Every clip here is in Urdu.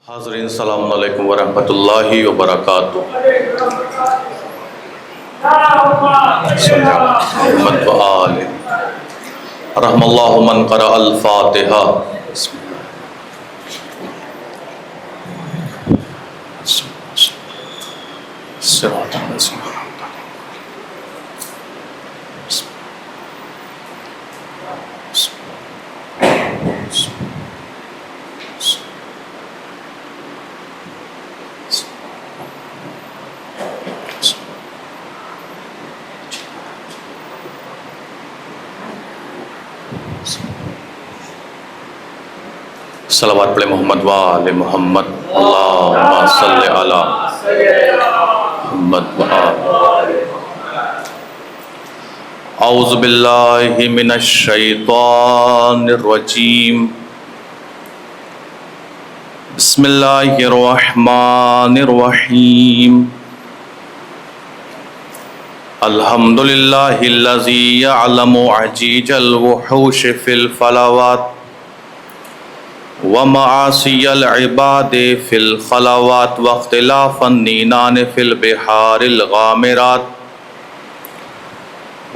حاضرین السلام علیکم ورحمۃ اللہ وبرکاتہ۔ محمد و آل رحم اللہ من قرأ الفاتحہ۔ صلوات پڑھے محمد و آل محمد، اللہم صلی علی محمد و آل۔ اعوذ باللہ من الشیطان الرجیم، بسم اللہ الرحمن الرحیم۔ الحمدللہ الذی یعلم عجیج الوحوش فی الفلوات ومعاصی العباد فی الخلوات واختلاف النینان فی البحار الغامرات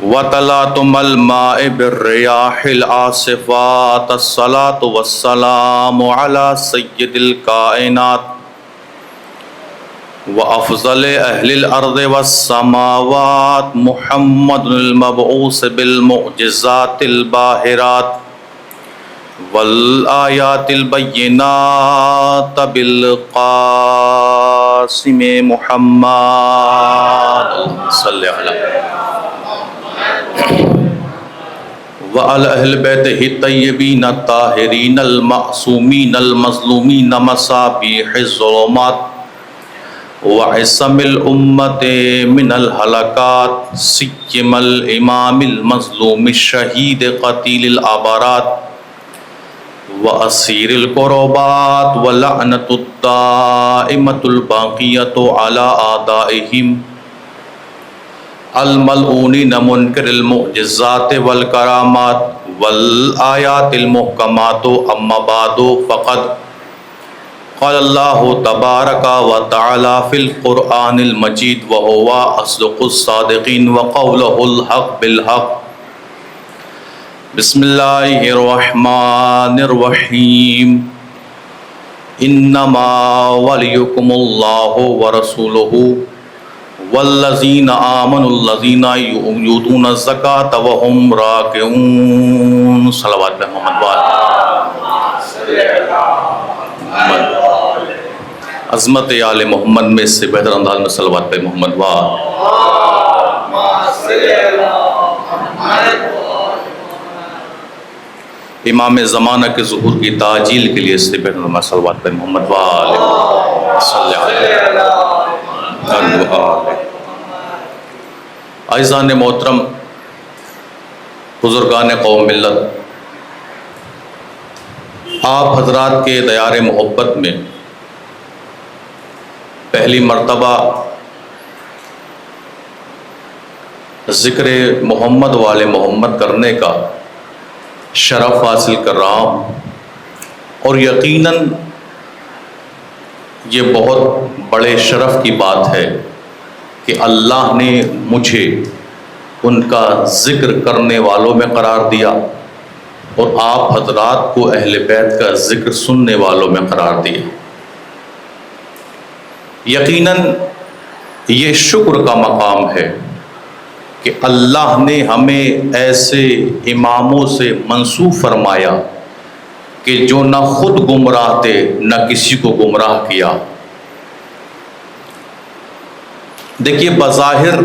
وتلاطم الماء بالریاح العاصفات، الصلاة والسلام علی سید الکائنات وافضل اہل الارض والسماوات، محمد المبعوث بالمعجزات الباہرات والآیات البینات بالقاسم محمد صلی اللہ وعلی اہل بیتہ الطیبین الطاہرین المعصومین المظلومین مصابیح الظلمات وعصم الامت من الہلاکات، سیما الامام المظلوم الشہید قتیل العبرات وأسير القربات ولعنة الدائمة الباقية على أعدائهم الملعونين منكر المعجزات والكرامات والآيات المحكمات، أما بعد فقد قال الله تبارك وتعالى في القرآن المجيد وهو أصدق الصادقين وقوله الحق بالحق، بسم اللہ الرحمن الرحیم۔ انما ولیکم اللہ ورسولہ والذین آمنوا الذین یؤتون الزکاة وهم راکعون۔ صلوات پہ محمد وآل عظمت آل محمد میں اس سے بہتر انداز میں صلوات پہ محمد وآل۔ امام زمانہ کے ظہور کی تعجیل کے لیے اس سے بہتر صلوات پہ محمد وآل صلی اللہ علیہ وآلہ۔ اعزان محترم، بزرگان قوم ملت، آپ حضرات کے دیار محبت میں پہلی مرتبہ ذکر محمد والے محمد کرنے کا شرف حاصل کر رہا ہوں، اور یقیناً یہ بہت بڑے شرف کی بات ہے کہ اللہ نے مجھے ان کا ذکر کرنے والوں میں قرار دیا اور آپ حضرات کو اہل بیت کا ذکر سننے والوں میں قرار دیا۔ یقیناً یہ شکر کا مقام ہے کہ اللہ نے ہمیں ایسے اماموں سے منسوب فرمایا کہ جو نہ خود گمراہ تھے نہ کسی کو گمراہ کیا۔ دیکھیے، بظاہر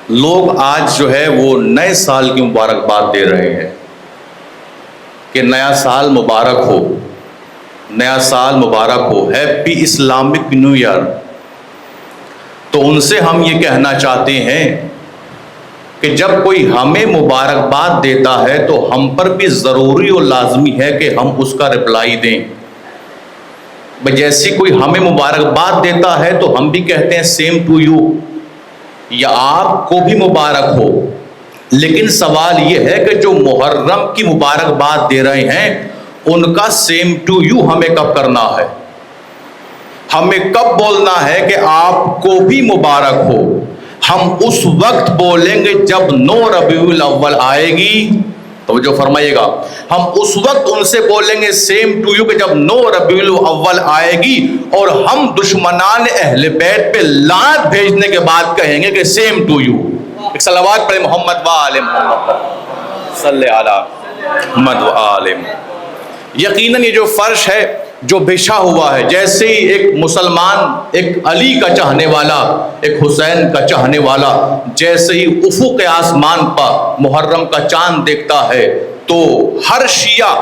لوگ آج جو ہے وہ نئے سال کی مبارکباد دے رہے ہیں کہ نیا سال مبارک ہو، نیا سال مبارک ہو، ہیپی اسلامک نیو ایئر۔ تو ان سے ہم یہ کہنا چاہتے ہیں کہ جب کوئی ہمیں مبارکباد دیتا ہے تو ہم پر بھی ضروری اور لازمی ہے کہ ہم اس کا رپلائی دیں۔ جیسی کوئی ہمیں مبارکباد دیتا ہے تو ہم بھی کہتے ہیں سیم ٹو یو، یا آپ کو بھی مبارک ہو۔ لیکن سوال یہ ہے کہ جو محرم کی مبارکباد دے رہے ہیں ان کا سیم ٹو یو ہمیں کب کرنا ہے؟ ہمیں کب بولنا ہے کہ آپ کو بھی مبارک ہو؟ ہم اس وقت بولیں گے جب 9 ربیع الاول آئے گی، توجہ فرمائیے گا، ہم اس وقت ان سے بولیں گے سیم ٹو یو کہ جب 9 ربیع الاول آئے گی، اور ہم دشمنان اہل بیت پہ لعنت بھیجنے کے بعد کہیں گے کہ سیم ٹو یو۔ ایک صلوات پڑھیں محمد و آل محمد، صلی علی محمد و آل محمد۔ یقیناً یہ جو فرش ہے جو بچھا ہوا ہے، جیسے ہی ایک مسلمان ایک علی کا چاہنے والا، ایک حسین کا چاہنے والا، جیسے ہی افق آسمان پر محرم کا چاند دیکھتا ہے تو ہر شیعہ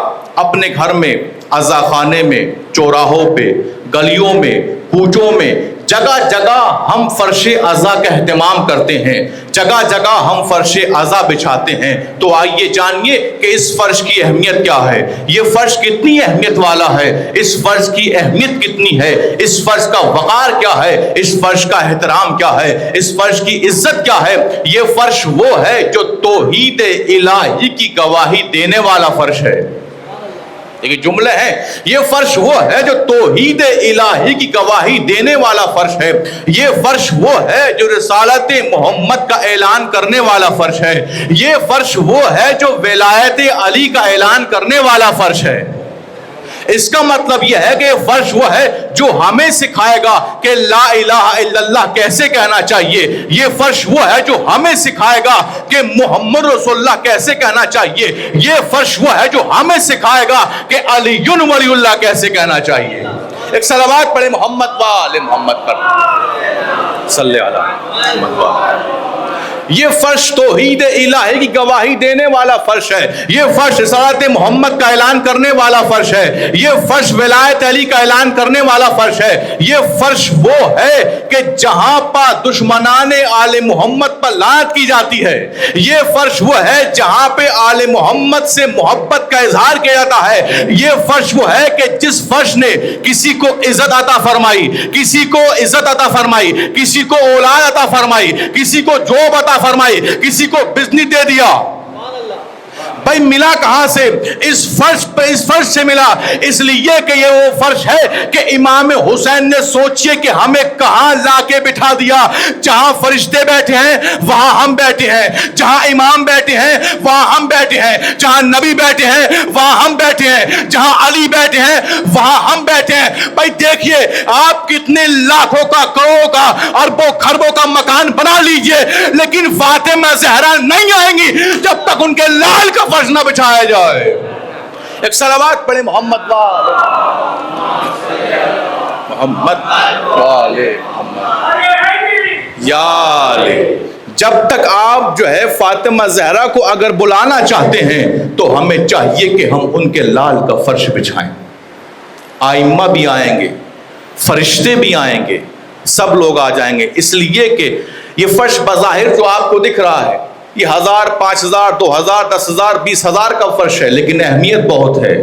اپنے گھر میں، عزا خانے میں، چوراہوں پہ، گلیوں میں، کوچوں میں، جگہ جگہ ہم فرش عزا کا اہتمام کرتے ہیں، جگہ جگہ ہم فرش عزا بچھاتے ہیں۔ تو آئیے جانیے کہ اس فرش کی اہمیت کیا ہے، یہ فرش کتنی اہمیت والا ہے، اس فرش کی اہمیت کتنی ہے، اس فرش کا وقار کیا ہے، اس فرش کا احترام کیا ہے، اس فرش کی عزت کیا ہے۔ یہ فرش وہ ہے جو توحید الہی کی گواہی دینے والا فرش ہے۔ ایک جملے ہیں، یہ فرش وہ ہے جو توحید الہی کی گواہی دینے والا فرش ہے، یہ فرش وہ ہے جو رسالت محمد کا اعلان کرنے والا فرش ہے، یہ فرش وہ ہے جو ولایت علی کا اعلان کرنے والا فرش ہے۔ اس کا مطلب یہ ہے کہ یہ فرش وہ ہے جو ہمیں سکھائے گا کہ لا الہ الا اللہ کیسے کہنا چاہیے، یہ فرش وہ ہے جو ہمیں سکھائے گا کہ محمد رسول اللہ کیسے کہنا چاہیے، یہ فرش وہ ہے جو ہمیں سکھائے گا کہ علی ولی اللہ کیسے کہنا چاہیے۔ ایک صلوات پڑھے محمد و آل محمد پر، صلی علی محمد و آل۔ یہ فرش توحید الہی کی گواہی دینے والا فرش ہے، یہ فرش رسالت محمد کا اعلان کرنے والا فرش ہے، یہ فرش ولایت علی کا اعلان کرنے والا فرش ہے، یہ فرش وہ ہے کہ جہاں پر دشمنان آل محمد پر لعنت کی جاتی ہے، یہ فرش وہ ہے جہاں پہ آل محمد سے محبت کا اظہار کیا جاتا ہے، یہ فرش وہ ہے کہ جس فرش نے کسی کو عزت عطا فرمائی، کسی کو عزت عطا فرمائی، کسی کو اولاد عطا فرمائی، کسی کو جوب عطا فرمائی، کسی کو بزنس دے دیا۔ بھائی ملا کہاں سے؟ اس فرش سے ملا، اس لیے کہ یہ وہ فرش ہے کہ امام حسین نے سوچئے کہ ہمیں کہاں لا کے بٹھا دیا، جہاں فرشتے بیٹھے ہیں وہاں ہم بیٹھے ہیں، جہاں امام بیٹھے ہیں وہاں ہم بیٹھے ہیں، جہاں نبی بیٹھے ہیں وہاں ہم بیٹھے ہیں، جہاں علی بیٹھے ہیں وہاں ہم بیٹھے ہیں۔ بھائی دیکھیے آپ کتنے لاکھوں کا، کروڑوں کا، اربوں خربوں کا مکان بنا لیجئے، لیکن فاطمہ زہرا نہیں آئیں گی جب تک ان کے لال کا فرش نہ بچھایا جائے۔ ایک صلوات پڑھیں محمد والے محمد والے محمد یا علی۔ جب تک آپ جو ہے فاطمہ زہرا کو اگر بلانا چاہتے ہیں تو ہمیں چاہیے کہ ہم ان کے لال کا فرش بچھائیں۔ آئمہ بھی آئیں گے، فرشتے بھی آئیں گے، سب لوگ آ جائیں گے، اس لیے کہ یہ فرش بظاہر جو آپ کو دکھ رہا ہے یہ 1000، 5000، 2000، 10000، 20000 کا فرش ہے، لیکن اہمیت بہت ہے،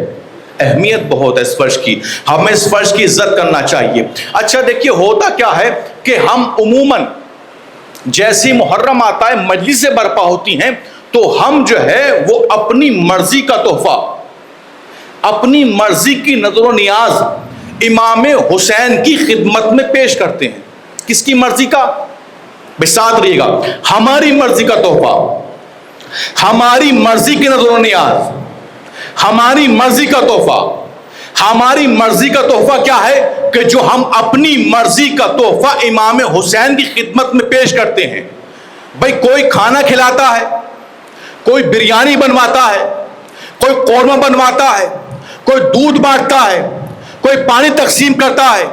اہمیت بہت ہے اس فرش کی، ہمیں اس فرش کی عزت کرنا چاہیے۔ اچھا دیکھیے ہوتا کیا ہے کہ ہم عموماً جیسی محرم آتا ہے مجلسیں برپا ہوتی ہیں تو ہم جو ہے وہ اپنی مرضی کا تحفہ، اپنی مرضی کی نظر و نیاز امام حسین کی خدمت میں پیش کرتے ہیں۔ کس کی مرضی کا؟ بسات رہیے گا، ہماری مرضی کا تحفہ، ہماری مرضی کی نظر و نیاز، ہماری مرضی کا تحفہ۔ ہماری مرضی کا تحفہ کیا ہے کہ جو ہم اپنی مرضی کا تحفہ امام حسین کی خدمت میں پیش کرتے ہیں۔ بھئی کوئی کھانا کھلاتا ہے، کوئی بریانی بنواتا ہے، کوئی قورمہ بنواتا ہے، کوئی دودھ بانٹتا ہے، کوئی پانی تقسیم کرتا ہے،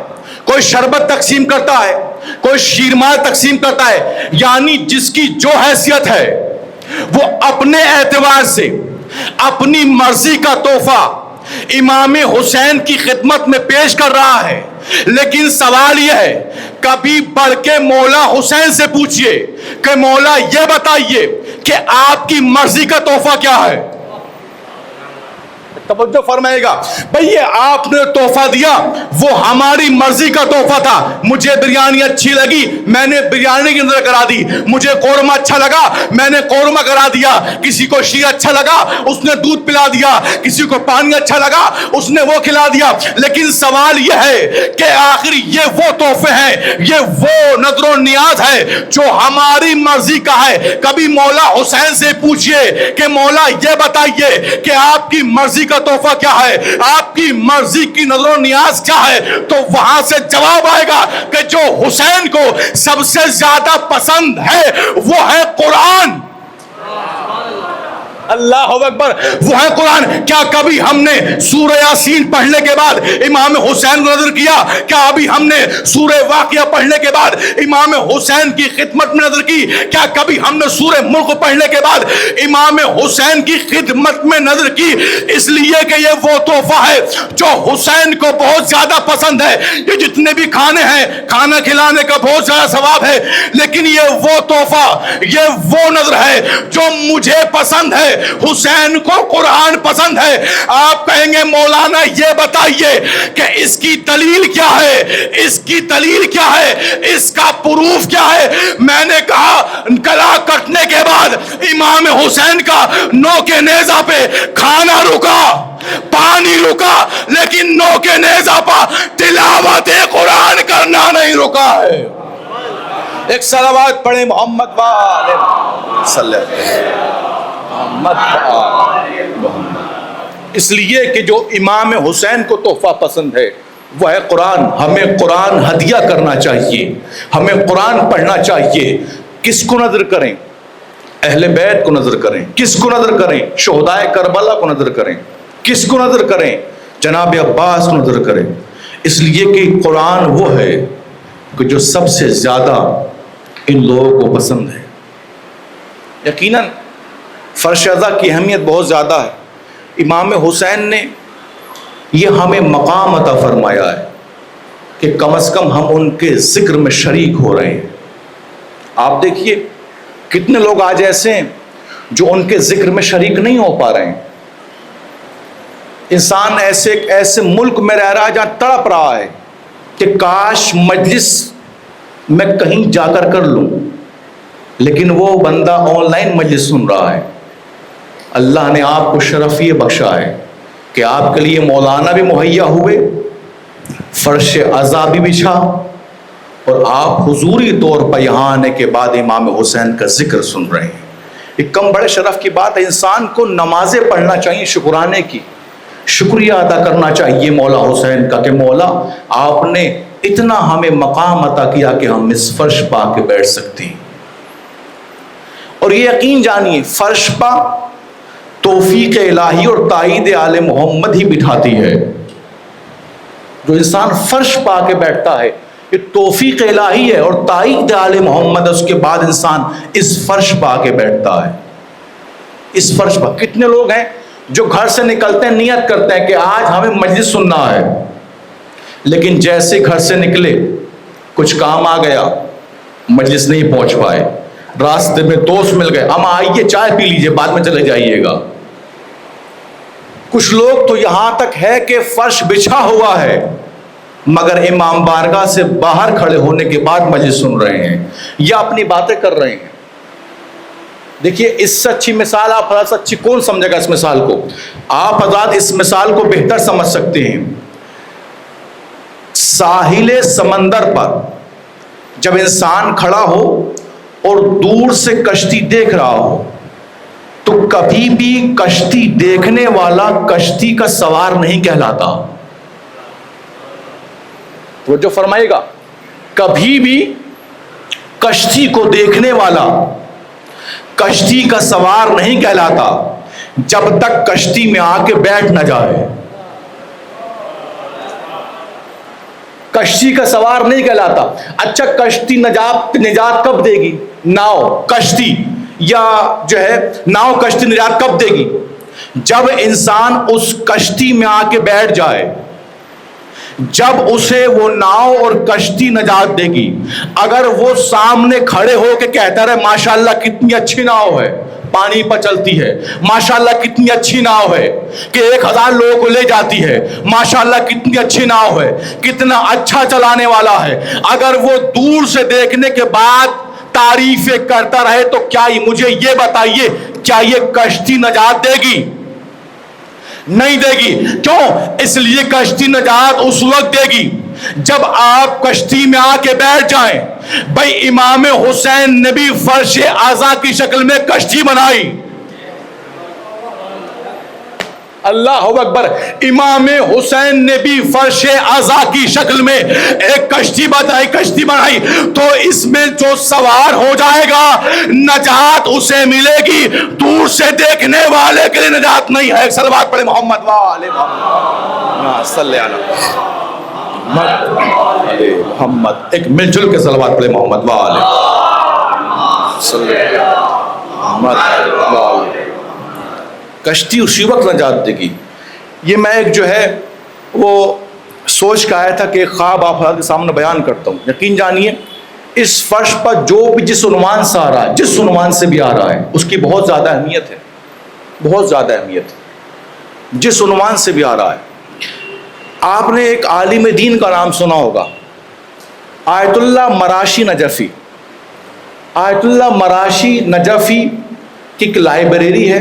کوئی شربت تقسیم کرتا ہے، کوئی شیرمال تقسیم کرتا ہے، یعنی جس کی جو حیثیت ہے وہ اپنے اعتبار سے اپنی مرضی کا تحفہ امام حسین کی خدمت میں پیش کر رہا ہے۔ لیکن سوال یہ ہے، کبھی بڑھ کے مولا حسین سے پوچھئے کہ مولا یہ بتائیے کہ آپ کی مرضی کا تحفہ کیا ہے؟ توجہ فرمائے گا بھئی یہ آپ نے تحفہ دیا وہ ہماری مرضی کا تحفہ تھا. مجھے بریانی اچھی لگی میں نے بریانی کی نظر کرا دی, مجھے قورمہ اچھا لگا میں نے قورمہ کرا دیا, کسی کو شیر اچھا لگا اس نے دودھ پلا دیا, کسی کو پانی اچھا لگا اس نے وہ کھلا دیا. لیکن سوال یہ ہے کہ آخر یہ وہ تحفے ہیں, یہ وہ نظر و نیاز ہے جو ہماری مرضی کا ہے. کبھی مولا حسین سے پوچھئے کہ مولا یہ بتائیے کہ آپ کی مرضی کا تحفہ کیا ہے, آپ کی مرضی کی نظر و نیاز کیا ہے, تو وہاں سے جواب آئے گا کہ جو حسین کو سب سے زیادہ پسند ہے وہ ہے قرآن. اللہ اکبر, وہ ہے قرآن. کیا کبھی ہم نے سورہ یاسین پڑھنے کے بعد امام حسین کو نظر کیا؟ کیا ابھی ہم نے سورہ واقعہ پڑھنے کے بعد امام حسین کی خدمت میں نظر کی؟ کیا کبھی ہم نے سورہ ملک پڑھنے کے بعد امام حسین کی خدمت میں نظر کی؟ اس لیے کہ یہ وہ تحفہ ہے جو حسین کو بہت زیادہ پسند ہے. یہ جتنے بھی کھانے ہیں کھانا کھلانے کا بہت زیادہ ثواب ہے, لیکن یہ وہ تحفہ یہ وہ نظر ہے جو مجھے پسند ہے. حسین کو قرآن پسند ہے. آپ کہیں گے مولانا یہ بتائیے کہ اس کی دلیل کیا ہے, اس کی دلیل کیا ہے, اس کا پروف کیا ہے؟ میں نے کہا گلا کٹنے کے بعد امام حسین کا نوک نیزہ پہ کھانا رکا, پانی رکا, لیکن نوک نیزہ پر تلاوت قرآن کرنا نہیں رکا ہے. ایک صلوات پڑھیں محمد والے صلی اللہ علیہ وسلم. اس لیے کہ جو امام حسین کو تحفہ پسند ہے وہ ہے قرآن. ہمیں قرآن ہدیہ کرنا چاہیے, ہمیں قرآن پڑھنا چاہیے. کس کو نظر کریں؟ اہل بیت کو نظر کریں. کس کو نظر کریں؟ شہدائے کربلا کو نظر کریں. کس کو نظر کریں؟ جناب عباس کو نظر کریں. اس لیے کہ قرآن وہ ہے کہ جو سب سے زیادہ ان لوگوں کو پسند ہے. یقیناً فرش ازا کی اہمیت بہت زیادہ ہے. امام حسین نے یہ ہمیں مقام عطا فرمایا ہے کہ کم از کم ہم ان کے ذکر میں شریک ہو رہے ہیں. آپ دیکھیے کتنے لوگ آج ایسے ہیں جو ان کے ذکر میں شریک نہیں ہو پا رہے ہیں. انسان ایسے ملک میں رہ رہا ہے جہاں تڑپ رہا ہے کہ کاش مجلس میں کہیں جا کر لوں, لیکن وہ بندہ آن لائن مجلس سن رہا ہے. اللہ نے آپ کو شرف یہ بخشا ہے کہ آپ کے لیے مولانا بھی مہیا ہوئے, فرش عزا بھی بچھا, اور آپ حضوری طور پر یہاں آنے کے بعد امام حسین کا ذکر سن رہے ہیں. یہ کم بڑے شرف کی بات ہے. انسان کو نمازیں پڑھنا چاہیے شکرانے کی, شکریہ ادا کرنا چاہیے مولا حسین کا کہ مولا آپ نے اتنا ہمیں مقام عطا کیا کہ ہم اس فرش پا کے بیٹھ سکتے ہیں. اور یہ یقین جانیے فرش پا توفیق الہی اور تائید آل محمد ہی بٹھاتی ہے. جو انسان فرش پا کے بیٹھتا ہے یہ توفیق الہی ہے اور تائید آل محمد, اس کے بعد انسان اس فرش پا کے بیٹھتا ہے. اس فرش پا کتنے لوگ ہیں جو گھر سے نکلتے ہیں نیت کرتے ہیں کہ آج ہمیں مجلس سننا ہے, لیکن جیسے گھر سے نکلے کچھ کام آ گیا مجلس نہیں پہنچ پائے, راستے میں دوست مل گئے, ہم آئیے چائے پی لیجئے بعد میں چلے جائیے گا. کچھ لوگ تو یہاں تک ہے کہ فرش بچھا ہوا ہے مگر امام بارگاہ سے باہر کھڑے ہونے کے بعد مجلس سن رہے ہیں یا اپنی باتیں کر رہے ہیں. دیکھیے اس سے اچھی مثال آپ حضرات سے اچھی کون سمجھے گا؟ اس مثال کو آپ حضرات اس مثال کو بہتر سمجھ سکتے ہیں. ساحل سمندر پر جب انسان کھڑا ہو اور دور سے کشتی دیکھ رہا ہو تو کبھی بھی کشتی دیکھنے والا کشتی کا سوار نہیں کہلاتا. توجہ فرمائے گا, کبھی بھی کشتی کو دیکھنے والا کشتی کا سوار نہیں کہلاتا جب تک کشتی میں آ کے بیٹھ نہ جائے. کشتی کا سوار نہیں کہلاتا. اچھا کشتی نجات کب دے گی؟ ناؤ کشتی یا جو ہے ناؤ کشتی نجات کب دے گی؟ جب انسان اس کشتی میں آ کے بیٹھ جائے, جب اسے وہ ناؤ اور کشتی نجات دے گی. اگر وہ سامنے کھڑے ہو کے کہتا رہے ماشاءاللہ کتنی اچھی ناؤ ہے, پانی پر چلتی ہے، ماشاءاللہ کتنی اچھی ناؤ ہے کہ 1000 لوگوں کو لے جاتی ہے، ماشاءاللہ کتنی اچھی ناؤ ہے، کتنا اچھا چلانے والا ہے، اگر وہ دور سے دیکھنے کے بعد تعریفیں کرتا رہے تو کیا مجھے یہ بتائیے کیا یہ کشتی نجات دے گی؟ نہیں دے گی۔ کیوں؟ اس لیے کشتی نجات اس وقت دے گی جب آپ کشتی میں آ کے بیٹھ جائیں۔ بھائی امام حسین نے بھی فرش اعضا کی شکل میں کشتی بنائی، اللہ اکبر، امام حسین نے بھی فرش اعضا کی شکل میں ایک کشتی بنائی، تو اس میں جو سوار ہو جائے گا نجات اسے ملے گی، دور سے دیکھنے والے کے لیے نجات نہیں ہے۔ صلوات پڑھے محمد وآل محمد صلی اللہ علیہ محمد، ایک مل جل کے صلوات پڑھے محمد وآل صلی اللہ۔ کشتی اسی وقت نجات دے گی۔ یہ میں ایک جو ہے وہ سوچ کا آیا تھا کہ ایک خواب آپ کے سامنے بیان کرتا ہوں۔ یقین جانیے اس فرش پر جو بھی جس عنوان سے آ رہا ہے، جس عنوان سے بھی آ رہا ہے، اس کی بہت زیادہ اہمیت ہے، بہت زیادہ اہمیت ہے، جس عنوان سے بھی آ رہا ہے۔ آپ نے ایک عالم دین کا نام سنا ہوگا، آیت اللہ مراشی نجفی۔ آیت اللہ مراشی نجفی کی ایک لائبریری ہے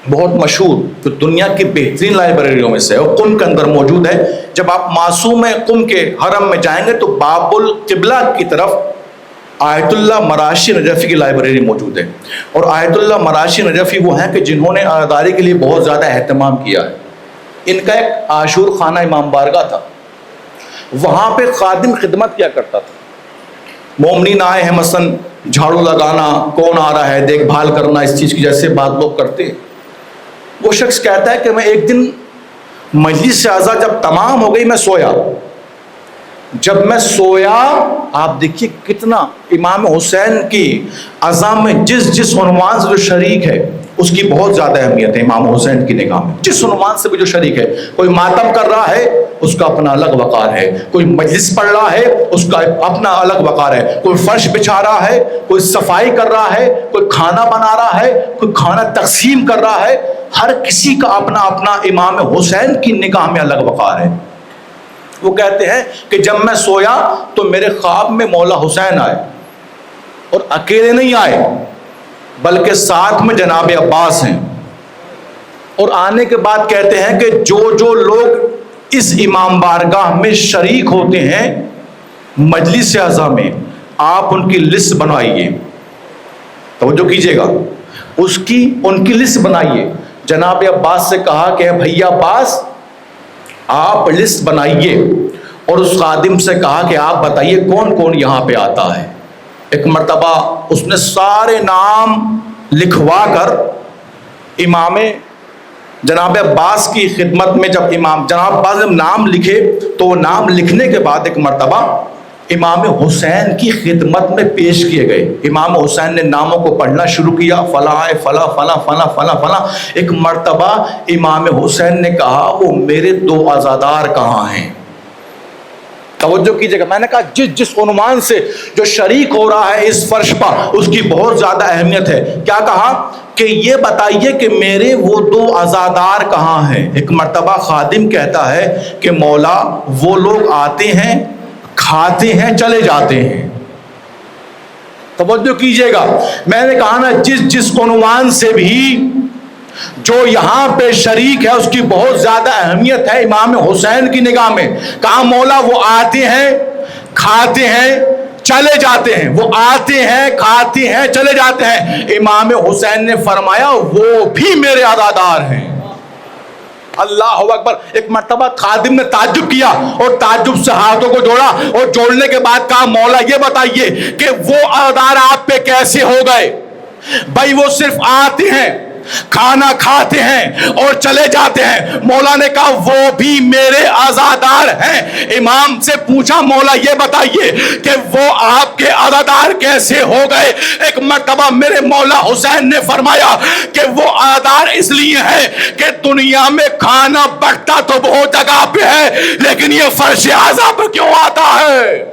بہت مشہور، جو دنیا کی بہترین لائبریریوں میں سے ہے، قم کے اندر موجود ہے۔ جب آپ معصوم قم کے حرم میں جائیں گے تو باب القبلہ کی طرف آیت اللہ مراشی نجفی کی لائبریری موجود ہے۔ اور آیت اللہ مراشی نجفی وہ ہیں کہ جنہوں نے عزاداری کے لیے بہت زیادہ اہتمام کیا ہے۔ ان کا ایک عاشور خانہ امام بارگاہ تھا، وہاں پہ خادم خدمت کیا کرتا تھا۔ مومنین آئے ہیں مثلا جھاڑو لگانا، کون آ رہا ہے، دیکھ بھال کرنا، اس چیز کی جیسے بات لوگ کرتے ہیں۔ وہ شخص کہتا ہے کہ میں ایک دن مجلس اعضا جب تمام ہو گئی میں سویا، جب میں سویا آپ دیکھیے کتنا امام حسین کی اعضا میں جس عنوان سے جو شریک ہے اس کی بہت زیادہ اہمیت ہے امام حسین کی نگاہ میں۔ جس عنوان سے بھی جو شریک ہے، کوئی ماتم کر رہا ہے اس کا اپنا الگ وقار ہے، کوئی مجلس پڑھ رہا ہے اس کا اپنا الگ وقار ہے، کوئی فرش بچھا رہا ہے، کوئی صفائی کر رہا ہے، کوئی کھانا بنا رہا ہے، کوئی کھانا تقسیم کر رہا ہے، ہر کسی کا اپنا اپنا امام حسین کی نگاہ میں الگ وقار ہے۔ وہ کہتے ہیں کہ جب میں سویا تو میرے خواب میں مولا حسین آئے، اور اکیلے نہیں آئے بلکہ ساتھ میں جناب عباس ہیں، اور آنے کے بعد کہتے ہیں کہ جو لوگ اس امام بارگاہ میں شریک ہوتے ہیں مجلس اعضا میں، آپ ان کی لسٹ بنائیے، توجہ کیجئے گا، ان کی لسٹ بنائیے۔ جناب عباس سے کہا کہ بھیا عباس آپ لسٹ بنائیے، اور اس خادم سے کہا کہ آپ بتائیے کون کون یہاں پہ آتا ہے۔ ایک مرتبہ اس نے سارے نام لکھوا کر امام جناب عباس کی خدمت میں، جب جناب عباس نے نام لکھے تو وہ نام لکھنے کے بعد ایک مرتبہ امام حسین کی خدمت میں پیش کیے گئے۔ امام حسین نے ناموں کو پڑھنا شروع کیا، فلاں فلاں فلاں فلاں فلاں فلاں۔ ایک مرتبہ امام حسین نے کہا وہ میرے 2 عزادار کہاں ہیں؟ توجہ کیجئے گا، میں نے کہا جس عنوان سے جو شریک ہو رہا ہے اس فرش پر اس کی بہت زیادہ اہمیت ہے۔ کیا کہا کہ یہ بتائیے کہ میرے وہ 2 عزادار کہاں ہیں؟ ایک مرتبہ خادم کہتا ہے کہ مولا وہ لوگ آتے ہیں، کھاتے ہیں، چلے جاتے ہیں۔ توجہ کیجئے گا، میں نے کہا نا جس عنوان سے بھی جو یہاں پہ شریک ہے اس کی بہت زیادہ اہمیت ہے امام حسین کی نگاہ میں۔ کہا مولا وہ آتے ہیں، کھاتے ہیں، چلے جاتے ہیں، وہ آتے ہیں، کھاتے ہیں، چلے جاتے ہیں۔ امام حسین نے فرمایا وہ بھی میرے عزادار ہیں۔ اللہ اکبر۔ ایک مرتبہ خادم نے تعجب کیا اور تعجب سے ہاتھوں کو جوڑا، اور جوڑنے کے بعد کہا مولا یہ بتائیے کہ وہ عزادار آپ پہ کیسے ہو گئے؟ بھائی وہ صرف آتے ہیں، کھانا کھاتے ہیں اور چلے جاتے ہیں۔ مولا نے کہا وہ بھی میرے عزادار ہیں۔ امام سے پوچھا مولا یہ بتائیے کہ وہ آپ کے عزادار کیسے ہو گئے؟ ایک مرتبہ میرے مولا حسین نے فرمایا کہ وہ عزادار اس لیے ہیں کہ دنیا میں کھانا بٹتا تو بہت جگہ پہ ہے لیکن یہ فرش اعضا پہ کیوں آتا ہے؟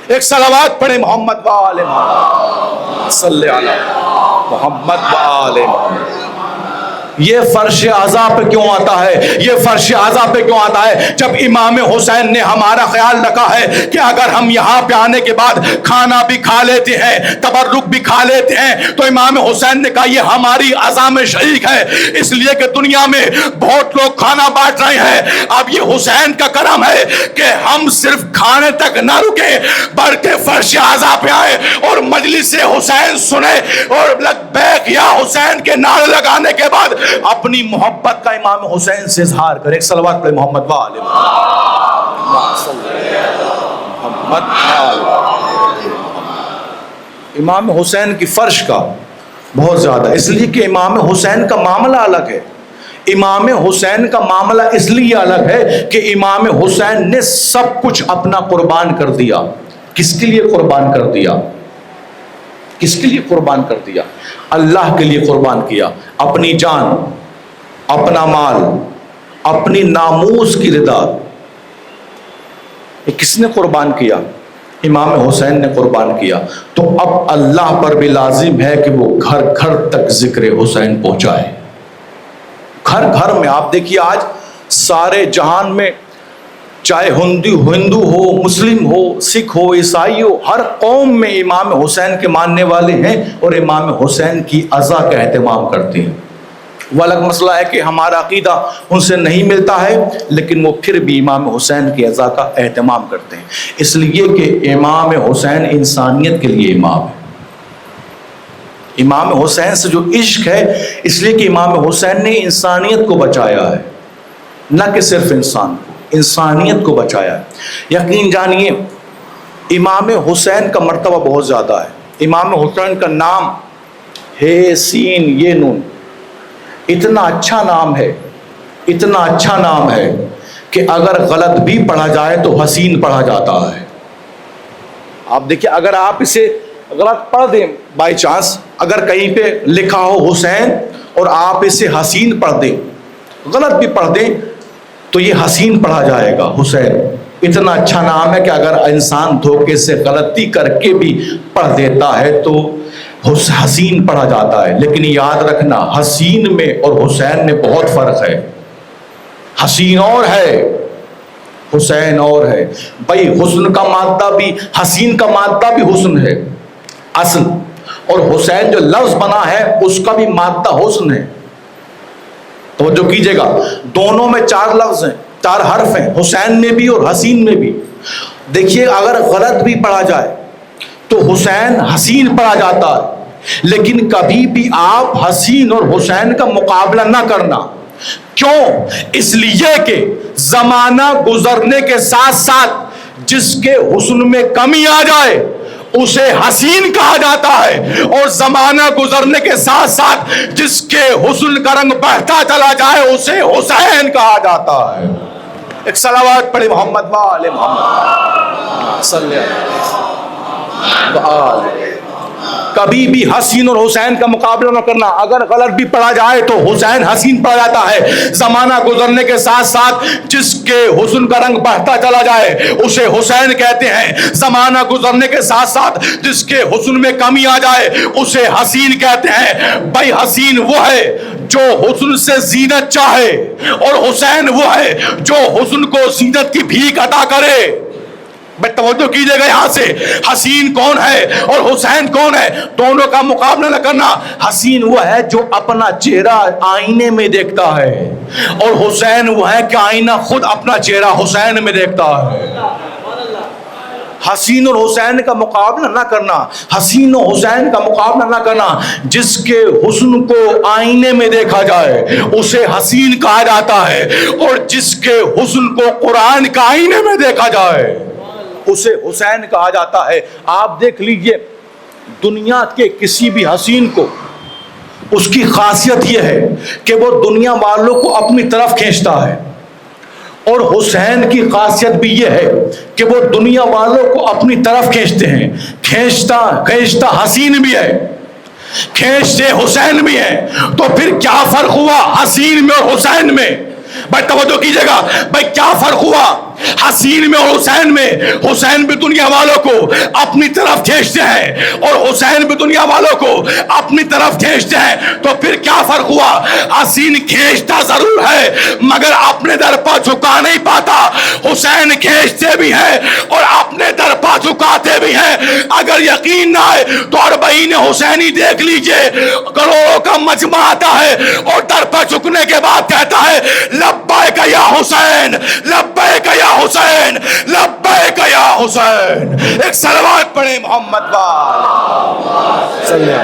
ایک صلوات پڑھے محمد و آل محمد، صلی علی محمد و آل محمد۔ یہ فرش اعضاء پہ کیوں آتا ہے؟ یہ فرش اعضاء پہ کیوں آتا ہے؟ جب امام حسین نے ہمارا خیال رکھا ہے کہ اگر ہم یہاں پہ آنے کے بعد کھانا بھی کھا لیتے ہیں، تبرک بھی کھا لیتے ہیں، تو امام حسین نے کہا یہ ہماری اعضاء میں شریک ہے، اس لیے کہ دنیا میں بہت لوگ کھانا بانٹ رہے ہیں، اب یہ حسین کا کرم ہے کہ ہم صرف کھانے تک نہ رکے بلکہ فرش اعضاء پہ آئے اور مجلس حسین سنے اور لبیک یا حسین کے نعرے لگانے کے بعد اپنی محبت کا امام حسین سے اظہار کرے۔ ایک صلوات پڑھے محمد و آل محمد۔ امام حسین کی فرش کا بہت زیادہ، اس لیے کہ امام حسین کا معاملہ الگ ہے۔ امام حسین کا معاملہ اس لیے الگ ہے کہ امام حسین نے سب کچھ اپنا قربان کر دیا۔ کس کے لیے قربان کر دیا؟ کس کے لیے قربان کر دیا؟ اللہ کے لیے قربان کیا۔ اپنی جان، اپنا مال، اپنی ناموس کی رضا، یہ کس نے قربان کیا؟ امام حسین نے قربان کیا۔ تو اب اللہ پر بھی لازم ہے کہ وہ گھر گھر تک ذکر حسین پہنچائے۔ گھر گھر میں آپ دیکھیے آج سارے جہان میں، چاہے ہندو ہو، مسلم ہو، سکھ ہو، عیسائی ہو، ہر قوم میں امام حسین کے ماننے والے ہیں اور امام حسین کی عزا کا اہتمام کرتے ہیں۔ وہ الگ مسئلہ ہے کہ ہمارا عقیدہ ان سے نہیں ملتا ہے، لیکن وہ پھر بھی امام حسین کی عزا کا اہتمام کرتے ہیں، اس لیے کہ امام حسین انسانیت کے لیے امام ہے۔ امام حسین سے جو عشق ہے، اس لیے کہ امام حسین نے انسانیت کو بچایا ہے، نہ کہ صرف انسان کو، انسانیت کو بچایا ہے۔ یقین جانیے امام حسین کا مرتبہ بہت زیادہ ہے۔ امام حسین کا نام ہے سین یہ نون، اتنا اچھا نام ہے، اتنا اچھا نام ہے کہ اگر غلط بھی پڑھا جائے تو حسین پڑھا جاتا ہے۔ آپ دیکھیں اگر آپ اسے غلط پڑھ دیں، بائی چانس اگر کہیں پہ لکھا ہو حسین اور آپ اسے حسین پڑھ دیں، غلط بھی پڑھ دیں، تو یہ حسین پڑھا جائے گا۔ حسین اتنا اچھا نام ہے کہ اگر انسان دھوکے سے غلطی کر کے بھی پڑھ دیتا ہے تو حسین پڑھا جاتا ہے۔ لیکن یاد رکھنا حسین میں اور حسین میں بہت فرق ہے۔ حسین اور ہے، حسین اور ہے۔ بھائی حسن کا مادہ بھی، حسین کا مادہ بھی حسن ہے اصل، اور حسین جو لفظ بنا ہے اس کا بھی مادہ حسن ہے۔ توجہ کیجئے گا، دونوں میں 4 لفظ ہیں، 4 حرف ہیں، حسین میں بھی اور حسین میں بھی۔ دیکھیے اگر غلط بھی پڑھا جائے تو حسین حسین پڑھا جاتا ہے، لیکن کبھی بھی آپ حسین اور حسین کا مقابلہ نہ کرنا۔ کیوں؟ اس لیے کہ زمانہ گزرنے کے ساتھ ساتھ جس کے حسن میں کمی آ جائے اسے حسین کہا جاتا ہے، اور زمانہ گزرنے کے ساتھ ساتھ جس کے حسن کا رنگ بہتا چلا جائے اسے حسین کہا جاتا ہے۔ ایک صلوات پڑھے محمد و آل محمد صلی اللہ علیہ وسلم۔ کبھی بھی حسین اور حسین کا مقابلہ نہ کرنا۔ اگر غلط بھی پڑھا جائے تو حسین حسین پڑھا جاتا ہے، زمانہ گزرنے کے ساتھ ساتھ جس کے حسن کا رنگ بڑھتا چلا جائے اسے حسین کہتے ہیں، زمانہ گزرنے کے ساتھ ساتھ جس کے حسن میں کمی آ جائے اسے حسین کہتے ہیں۔ بھائی حسین وہ ہے جو حسن سے زینت چاہے، اور حسین وہ ہے جو حسن کو زینت کی بھیک عطا کرے۔ بھائی توجہ کیجئے گا یہاں سے، حسین کون ہے اور حسین کون ہے، دونوں کا مقابلہ نہ کرنا۔ حسین وہ ہے جو اپنا چہرہ آئینے میں دیکھتا ہے، اور حسین وہ ہے کہ آئینہ خود اپنا چہرہ حسین میں دیکھتا ہے۔ حسین اور حسین کا مقابلہ نہ کرنا، حسین و حسین کا مقابلہ نہ کرنا۔ جس کے حسن کو آئینے میں دیکھا جائے اسے حسین کہا جاتا ہے، اور جس کے حسن کو قرآن کا آئینے میں دیکھا جائے اسے حسین کہا جاتا ہے۔ آپ دیکھ لیجئے دنیا کے کسی بھی حسین کو، اس کی خاصیت یہ ہے کہ وہ دنیا والوں کو اپنی طرف کھینچتا ہے، اور حسین کی خاصیت بھی یہ ہے کہ وہ دنیا والوں کو اپنی طرف کھینچتے ہیں۔ کھینچتا حسین بھی ہے، کھینچتے حسین بھی ہے، تو پھر کیا فرق ہوا حسین میں اور حسین میں؟ بھائی توجہ کیجئے گا، بھائی کیا فرق ہوا؟ حسین میں اور حسین میں، حسین بھی دنیا والوں کو اپنی طرف کھینچتے ہیں اور حسین بھی دنیا والوں کو اپنی طرف کھینچتے ہیں، تو پھر کیا فرق ہوا؟ حسین کھینچتا ضرور ہے مگر اپنے در پر جھکا نہیں پاتا، حسین کھینچتے بھی ہیں اور اپنے در پر جھکاتے بھی ہیں۔ اگر یقین نہ آئے تو 40 حسینی دیکھ لیجئے، کروڑوں کا مجمع آتا ہے اور در پر جھکنے کے بعد کہتا ہے لبیک یا حسین، لبیک یا حسین، لبیک یا حسین۔ ایک صلوات پڑھیں محمد وال صلی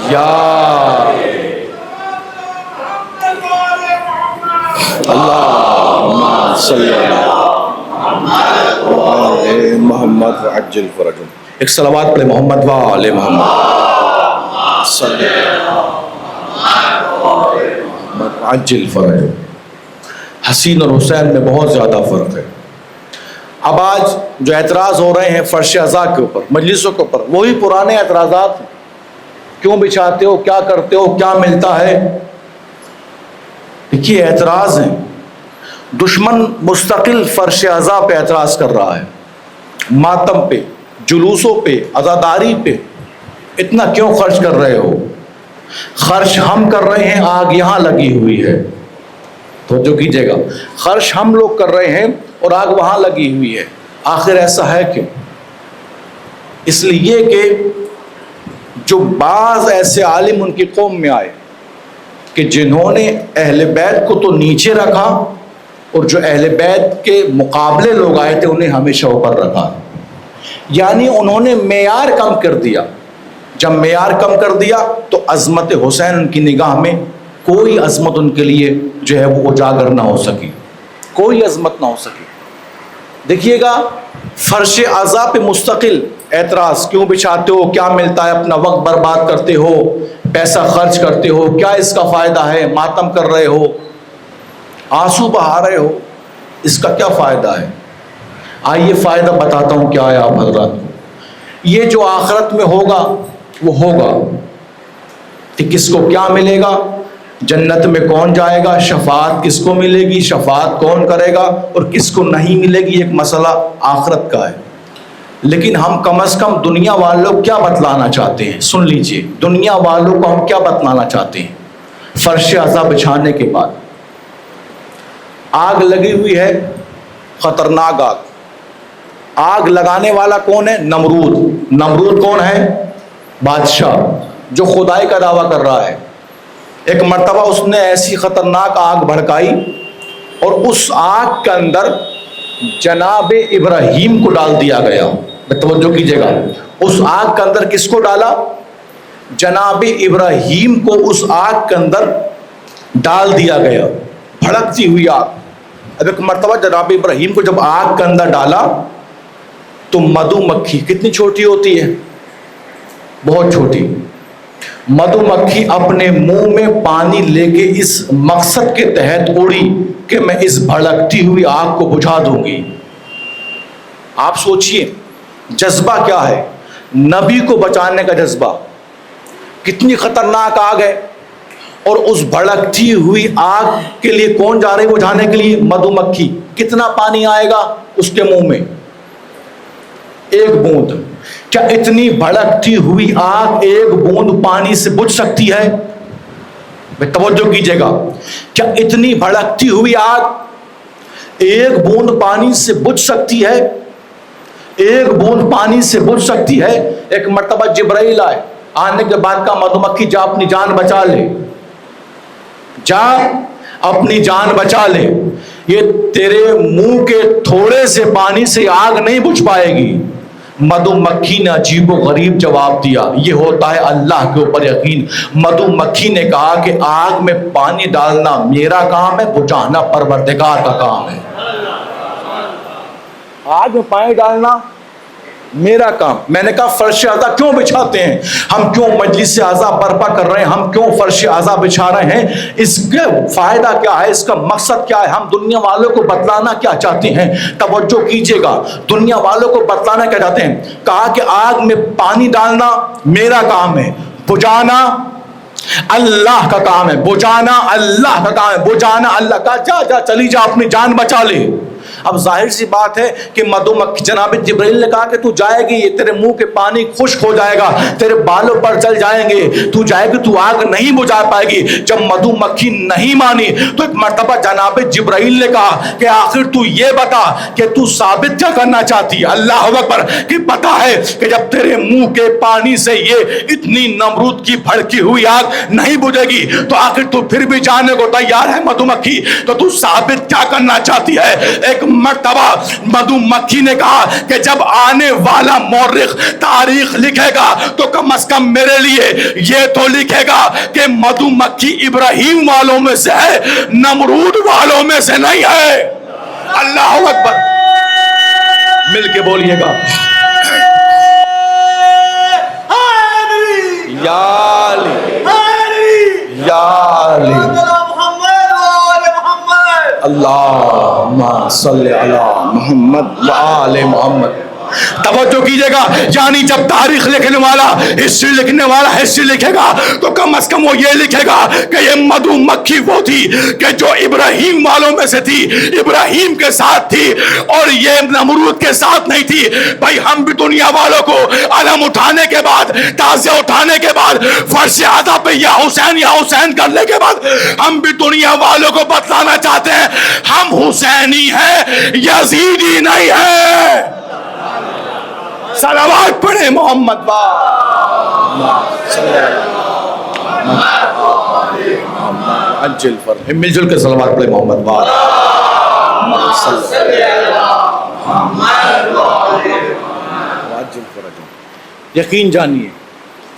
یا اللہم صلی علی محمد وعجل فرجهم۔ ایک صلوات پڑھیں محمد وآل محمد صلی عجل فرج۔ حسین اور حسین میں بہت زیادہ فرق ہے۔ اب آج جو اعتراض ہو رہے ہیں فرش عزا کے اوپر، مجلسوں کے اوپر، وہی پرانے اعتراضات ہیں۔ کیوں بچھاتے ہو، کیا کرتے ہو، کیا ملتا ہے؟ دیکھیے اعتراض ہیں، دشمن مستقل فرش عزا پہ اعتراض کر رہا ہے، ماتم پہ، جلوسوں پہ، عزاداری پہ۔ اتنا کیوں خرچ کر رہے ہو؟ خرچ ہم کر رہے ہیں، آگ یہاں لگی ہوئی ہے، توجہ کیجئے گا، خرچ ہم لوگ کر رہے ہیں اور آگ وہاں لگی ہوئی ہے۔ آخر ایسا ہے کیوں؟ اس لیے کہ جو بعض ایسے عالم ان کی قوم میں آئے کہ جنہوں نے اہل بیت کو تو نیچے رکھا اور جو اہل بیت کے مقابلے لوگ آئے تھے انہیں ہمیشہ اوپر رکھا، یعنی انہوں نے معیار کم کر دیا۔ جب معیار کم کر دیا تو عظمت حسین ان کی نگاہ میں کوئی عظمت ان کے لیے جو ہے وہ اجاگر نہ ہو سکی، کوئی عظمت نہ ہو سکی۔ دیکھیے گا فرش عزا پہ مستقل اعتراض، کیوں بچھاتے ہو، کیا ملتا ہے، اپنا وقت برباد کرتے ہو، پیسہ خرچ کرتے ہو، کیا اس کا فائدہ ہے، ماتم کر رہے ہو، آنسو بہا رہے ہو، اس کا کیا فائدہ ہے؟ آئیے فائدہ بتاتا ہوں کیا ہے آپ حضرات کو۔ یہ جو آخرت میں ہوگا وہ ہوگا کہ کس کو کیا ملے گا، جنت میں کون جائے گا، شفاعت کس کو ملے گی، شفاعت کون کرے گا اور کس کو نہیں ملے گی، ایک مسئلہ آخرت کا ہے۔ لیکن ہم کم از کم دنیا والوں کیا بتلانا چاہتے ہیں، سن لیجئے، دنیا والوں کو ہم کیا بتلانا چاہتے ہیں۔ فرش عزا بچھانے کے بعد آگ لگی ہوئی ہے، خطرناک آگ۔ آگ لگانے والا کون ہے؟ نمرود۔ نمرود کون ہے؟ بادشاہ جو خدائی کا دعویٰ کر رہا ہے۔ ایک مرتبہ اس نے ایسی خطرناک آگ بھڑکائی اور اس آگ کے اندر جناب ابراہیم کو ڈال دیا گیا۔ توجہ کیجئے گا، اس آگ کے اندر کس کو ڈالا؟ جناب ابراہیم کو اس آگ کے اندر ڈال دیا گیا، بھڑکتی ہوئی آگ۔ اب ایک مرتبہ جناب ابراہیم کو جب آگ کے اندر ڈالا تو مدھو مکھی کتنی چھوٹی ہوتی ہے، بہت چھوٹی، مدھو مکھی اپنے منہ میں پانی لے کے اس مقصد کے تحت اڑی کہ میں اس بھڑکتی ہوئی آگ کو بجھا دوں گی۔ آپ سوچئے جذبہ کیا ہے، نبی کو بچانے کا جذبہ، کتنی خطرناک آگ ہے، اور اس بھڑکتی ہوئی آگ کے لیے کون جا رہی بجھانے کے لیے؟ مدھو مکھی۔ کتنا پانی آئے گا اس کے منہ میں؟ ایک بوند۔ کیا اتنی بھڑکتی ہوئی آگ ایک بوند پانی سے بجھ سکتی ہے؟ توجہ کیجئے گا، کیا اتنی بھڑکتی ہوئی آگ ایک بوند پانی سے بجھ سکتی ہے؟ ایک بوند پانی سے بجھ سکتی ہے؟ ایک مرتبہ جبرائیل آئے، آنے کے بعد کا مدھو مکھی جا اپنی جان بچا لے، جا اپنی جان بچا لے، یہ تیرے منہ کے تھوڑے سے پانی سے آگ نہیں بجھ پائے گی۔ مدھو مکھی نے عجیب و غریب جواب دیا، یہ ہوتا ہے اللہ کے اوپر یقین۔ مدھو مکھی نے کہا کہ آگ میں پانی ڈالنا میرا کام ہے، بجھانا پروردگار کا کام ہے۔ آگ میں پانی ڈالنا میرا کام. میں نے کہا فرش اعضا کیوں بچھاتے ہیں, ہم کیوں مجلس اعضا برپا کر رہے ہیں, ہم کیوں فرش اعضا بچھا رہے ہیں, اس کا فائدہ کیا ہے, اس کا مقصد کیا ہے, ہم دنیا والوں کو بتلانا کیا چاہتے ہیں. توجہ کیجئے گا, دنیا والوں کو بتلانا کیا چاہتے ہیں. کہا کہ آگ میں پانی ڈالنا میرا کام ہے, بجھانا اللہ کا کام ہے, بجھانا اللہ کا کام ہے, بجھانا اللہ کا. جا جا چلی جا, اپنی جان بچا لے. اب ظاہر سی بات ہے کہ مدو مکھی, جناب جبرائیل نے کہا کہ تو جائے گی, یہ تیرے منہ کے پانی خشک ہو جائے گا, تیرے بالوں پر جل جائیں گے, تو جائے گی, تو آگ نہیں بجھا پائے گی. جب مدو مکھی نہیں مانی تو ایک مرتبہ جناب جبرائیل نے کہا کہ آخر تو یہ بتا کہ تو ثابت کیا کرنا چاہتی ہے. اللہ اکبر, کہ پتا ہے کہ جب تیرے منہ کے پانی سے یہ اتنی نمرود کی بھڑکی ہوئی آگ نہیں بجھے گی تو آخر تو پھر بھی جانے کو تیار ہے مدو مکھی, تو ثابت کیا کرنا چاہتی ہے. ایک مرتبہ مدو مکھی نے کہا کہ جب آنے والا مورخ تاریخ لکھے گا تو کم از کم میرے لیے یہ تو لکھے گا کہ مدو مکھی ابراہیم والوں میں سے ہے, نمرود والوں میں سے نہیں ہے. اللہ اکبر, مل کے بولیے گا یا علی یا علی اللہم صلی علی محمد و آل محمد. توجہ کیجئے گا, یعنی جب تاریخ لکھنے والا ہسٹری لکھنے والا ہسٹری لکھے گا تو کم از کم وہ یہ لکھے گا کہ یہ مدو مکھی وہ تھی کہ جو ابراہیم والوں میں سے تھی, ابراہیم کے ساتھ تھی, اور یہ نمرود کے ساتھ نہیں تھی. بھائی ہم بھی دنیا والوں کو علم اٹھانے کے بعد, تازیہ اٹھانے کے بعد, فرش اعضا پہ یا حسین کرنے کے بعد ہم بھی دنیا والوں کو بتلانا چاہتے ہیں ہم حسینی ہیں, یزیدی نہیں ہیں. صلوات پڑھیں محمد عجل فرج. مل جل کے صلوات پڑھیں محمد عجل فرج. یقین جانیے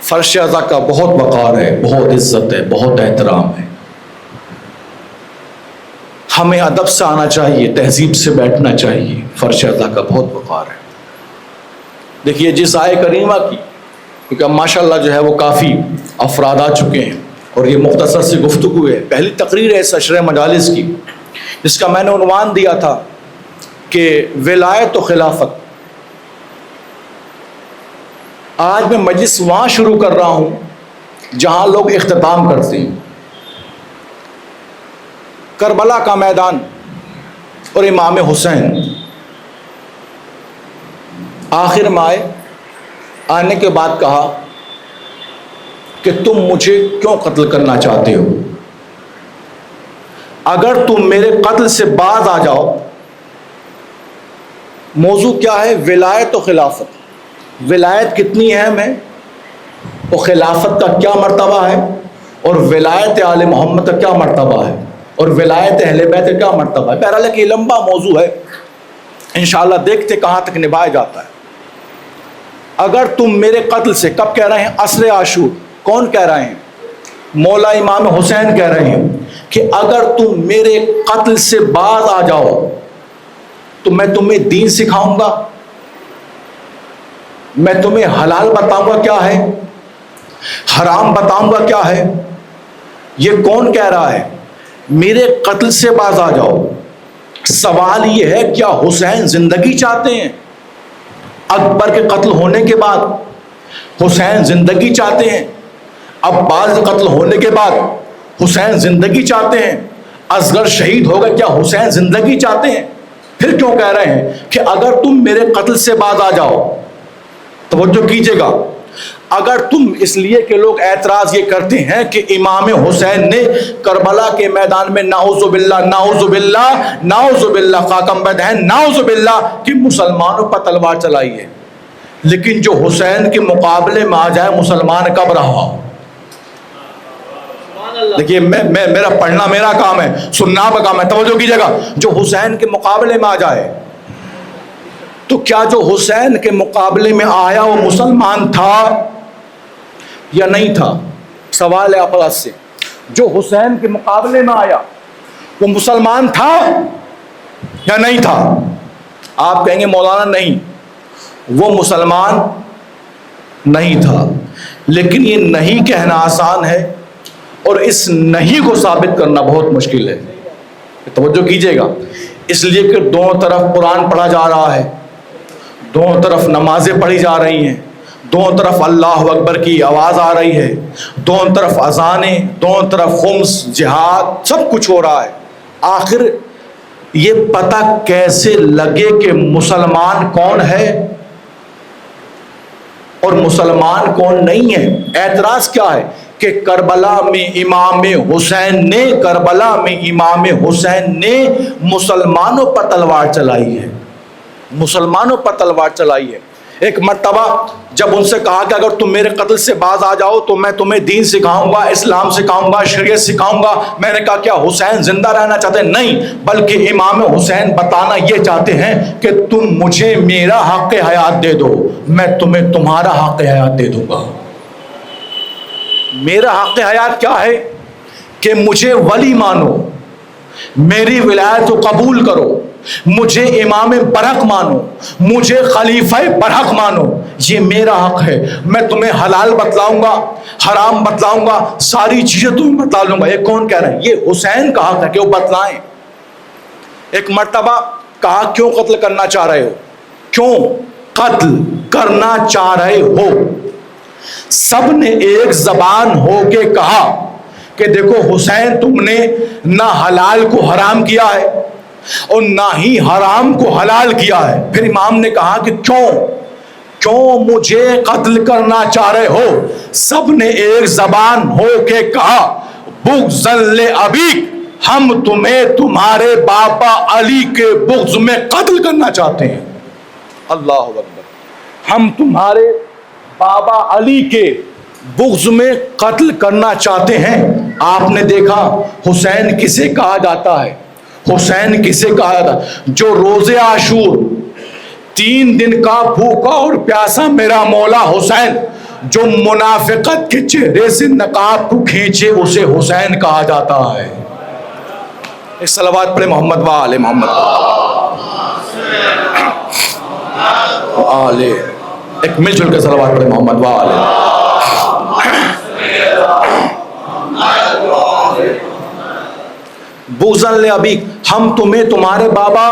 فرش اعضا کا بہت وقار ہے, بہت عزت ہے, بہت احترام ہے. ہمیں ادب سے آنا چاہیے, تہذیب سے بیٹھنا چاہیے. فرش اعضا کا بہت وقار ہے. دیکھیے جس آئے کریمہ کی, کیونکہ ماشاءاللہ جو ہے وہ کافی افراد آ چکے ہیں اور یہ مختصر سی گفتگو ہے, پہلی تقریر ہے اس عشرہ مجالس کی, جس کا میں نے عنوان دیا تھا کہ ولایت و خلافت. آج میں مجلس وہاں شروع کر رہا ہوں جہاں لوگ اختتام کرتے ہیں, کربلا کا میدان اور امام حسین. آخر میں آنے کے بعد کہا کہ تم مجھے کیوں قتل کرنا چاہتے ہو, اگر تم میرے قتل سے باز آ جاؤ. موضوع کیا ہے, ولایت و خلافت. ولایت کتنی اہم ہے اور خلافت کا کیا مرتبہ ہے, اور ولایت آل محمد کا کیا مرتبہ ہے, اور ولایت اہل بیت کا کیا مرتبہ ہے. بہرحال کہ یہ لمبا موضوع ہے, انشاءاللہ دیکھتے کہاں تک نبھایا جاتا ہے. اگر تم میرے قتل سے, کب کہہ رہے ہیں, عصر عاشور. کون کہہ رہے ہیں, مولا امام حسین کہہ رہے ہیں کہ اگر تم میرے قتل سے باز آ جاؤ تو میں تمہیں دین سکھاؤں گا, میں تمہیں حلال بتاؤں گا کیا ہے, حرام بتاؤں گا کیا ہے. یہ کون کہہ رہا ہے, میرے قتل سے باز آ جاؤ. سوال یہ ہے کیا حسین زندگی چاہتے ہیں؟ اکبر کے قتل ہونے کے بعد حسین زندگی چاہتے ہیں, عباس کے قتل ہونے کے بعد حسین زندگی چاہتے ہیں, اصغر شہید ہو گئے, کیا حسین زندگی چاہتے ہیں؟ پھر کیوں کہہ رہے ہیں کہ اگر تم میرے قتل سے باز آ جاؤ. توجہ کیجئے گا, اگر تم, اس لیے کہ لوگ اعتراض یہ کرتے ہیں کہ امام حسین نے کربلا کے میدان میں نعوذ باللہ نعوذ باللہ نعوذ باللہ خاکم بدہن نعوذ باللہ کہ مسلمانوں پر تلوار چلائی ہے, لیکن جو حسین کے مقابلے میں آ جائے مسلمان کب رہا. دیکھیے میرا پڑھنا میرا کام ہے, سننا کا کام ہے. توجہ کیجئے گا, جو حسین کے مقابلے میں آ جائے تو کیا جو حسین کے مقابلے میں آیا وہ مسلمان تھا یا نہیں تھا؟ سوال ہے آپ سے. جو حسین کے مقابلے میں آیا وہ مسلمان تھا یا نہیں تھا؟ آپ کہیں گے مولانا نہیں, وہ مسلمان نہیں تھا. لیکن یہ نہیں کہنا آسان ہے اور اس نہیں کو ثابت کرنا بہت مشکل ہے. توجہ کیجئے گا، اس لیے کہ دونوں طرف قرآن پڑھا جا رہا ہے، دونوں طرف نمازیں پڑھی جا رہی ہیں، دونوں طرف اللہ اکبر کی آواز آ رہی ہے، دونوں طرف اذانیں، دونوں طرف خمس، جہاد، سب کچھ ہو رہا ہے. آخر یہ پتہ کیسے لگے کہ مسلمان کون ہے اور مسلمان کون نہیں ہے؟ اعتراض کیا ہے کہ کربلا میں امام حسین نے مسلمانوں پر تلوار چلائی ہے، مسلمانوں پر تلوار چلائی ہے. ایک مرتبہ جب ان سے کہا کہ اگر تم میرے قتل سے باز آ جاؤ تو میں تمہیں دین سکھاؤں گا، اسلام سکھاؤں گا، شریعت سکھاؤں گا. میں نے کہا کیا حسین زندہ رہنا چاہتے ہیں؟ نہیں، بلکہ امام حسین بتانا یہ چاہتے ہیں کہ تم مجھے میرا حق حیات دے دو، میں تمہیں تمہارا حق حیات دے دوں گا. میرا حق حیات کیا ہے؟ کہ مجھے ولی مانو، میری ولایت کو قبول کرو، مجھے امام برحق مانو، مجھے خلیفہ برحق مانو. یہ میرا حق ہے. میں تمہیں حلال بتلاؤں گا، حرام بتلاؤں گا، ساری چیزیں تمہیں بتلا لوں گا. یہ کون کہہ رہے ہیں؟ یہ حسین کا حق ہے کہ وہ بتلائیں. ایک مرتبہ کہا کیوں قتل کرنا چاہ رہے ہو؟ کیوں قتل کرنا چاہ رہے ہو؟ سب نے ایک زبان ہو کے کہا کہ دیکھو حسین، تم نے نہ حلال کو حرام کیا ہے اور نہ ہی حرام کو حلال کیا ہے. پھر امام نے کہا کہ کیوں مجھے قتل کرنا چاہ رہے ہو؟ سب نے ایک زبان ہو کے کہا بغضا لابیک، ہم تمہیں تمہارے باپا علی کے بغض میں قتل کرنا چاہتے ہیں. اللہ اکبر. ہم تمہارے بابا علی کے بغض میں قتل کرنا چاہتے ہیں. آپ نے دیکھا حسین کسے کہا جاتا ہے؟ حسین کسے کہا جاتا ہے؟ جو روزے عاشور 3 دن کا بھوکا اور پیاسا میرا مولا حسین، جو منافقت کے چہرے سے نقاب کو کھینچے، اسے حسین کہا جاتا ہے. ایک صلوات پڑھے محمد و آل محمد. آلے ایک مل جل کے صلوات پڑھے محمد و آل. بغضا لابیک، ہم تمہیں تمہارے بابا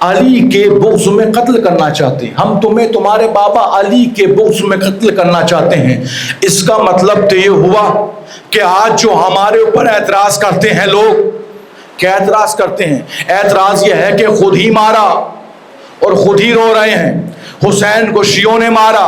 علی کے بغض میں قتل کرنا چاہتے ہیں. ہم تمہیں تمہارے بابا علی کے بغض میں قتل کرنا چاہتے ہیں. اس کا مطلب تو یہ ہوا کہ آج جو ہمارے اوپر اعتراض کرتے ہیں لوگ، کیا اعتراض کرتے ہیں؟ اعتراض یہ ہے کہ خود ہی مارا اور خود ہی رو رہے ہیں. حسین کو شیعوں نے مارا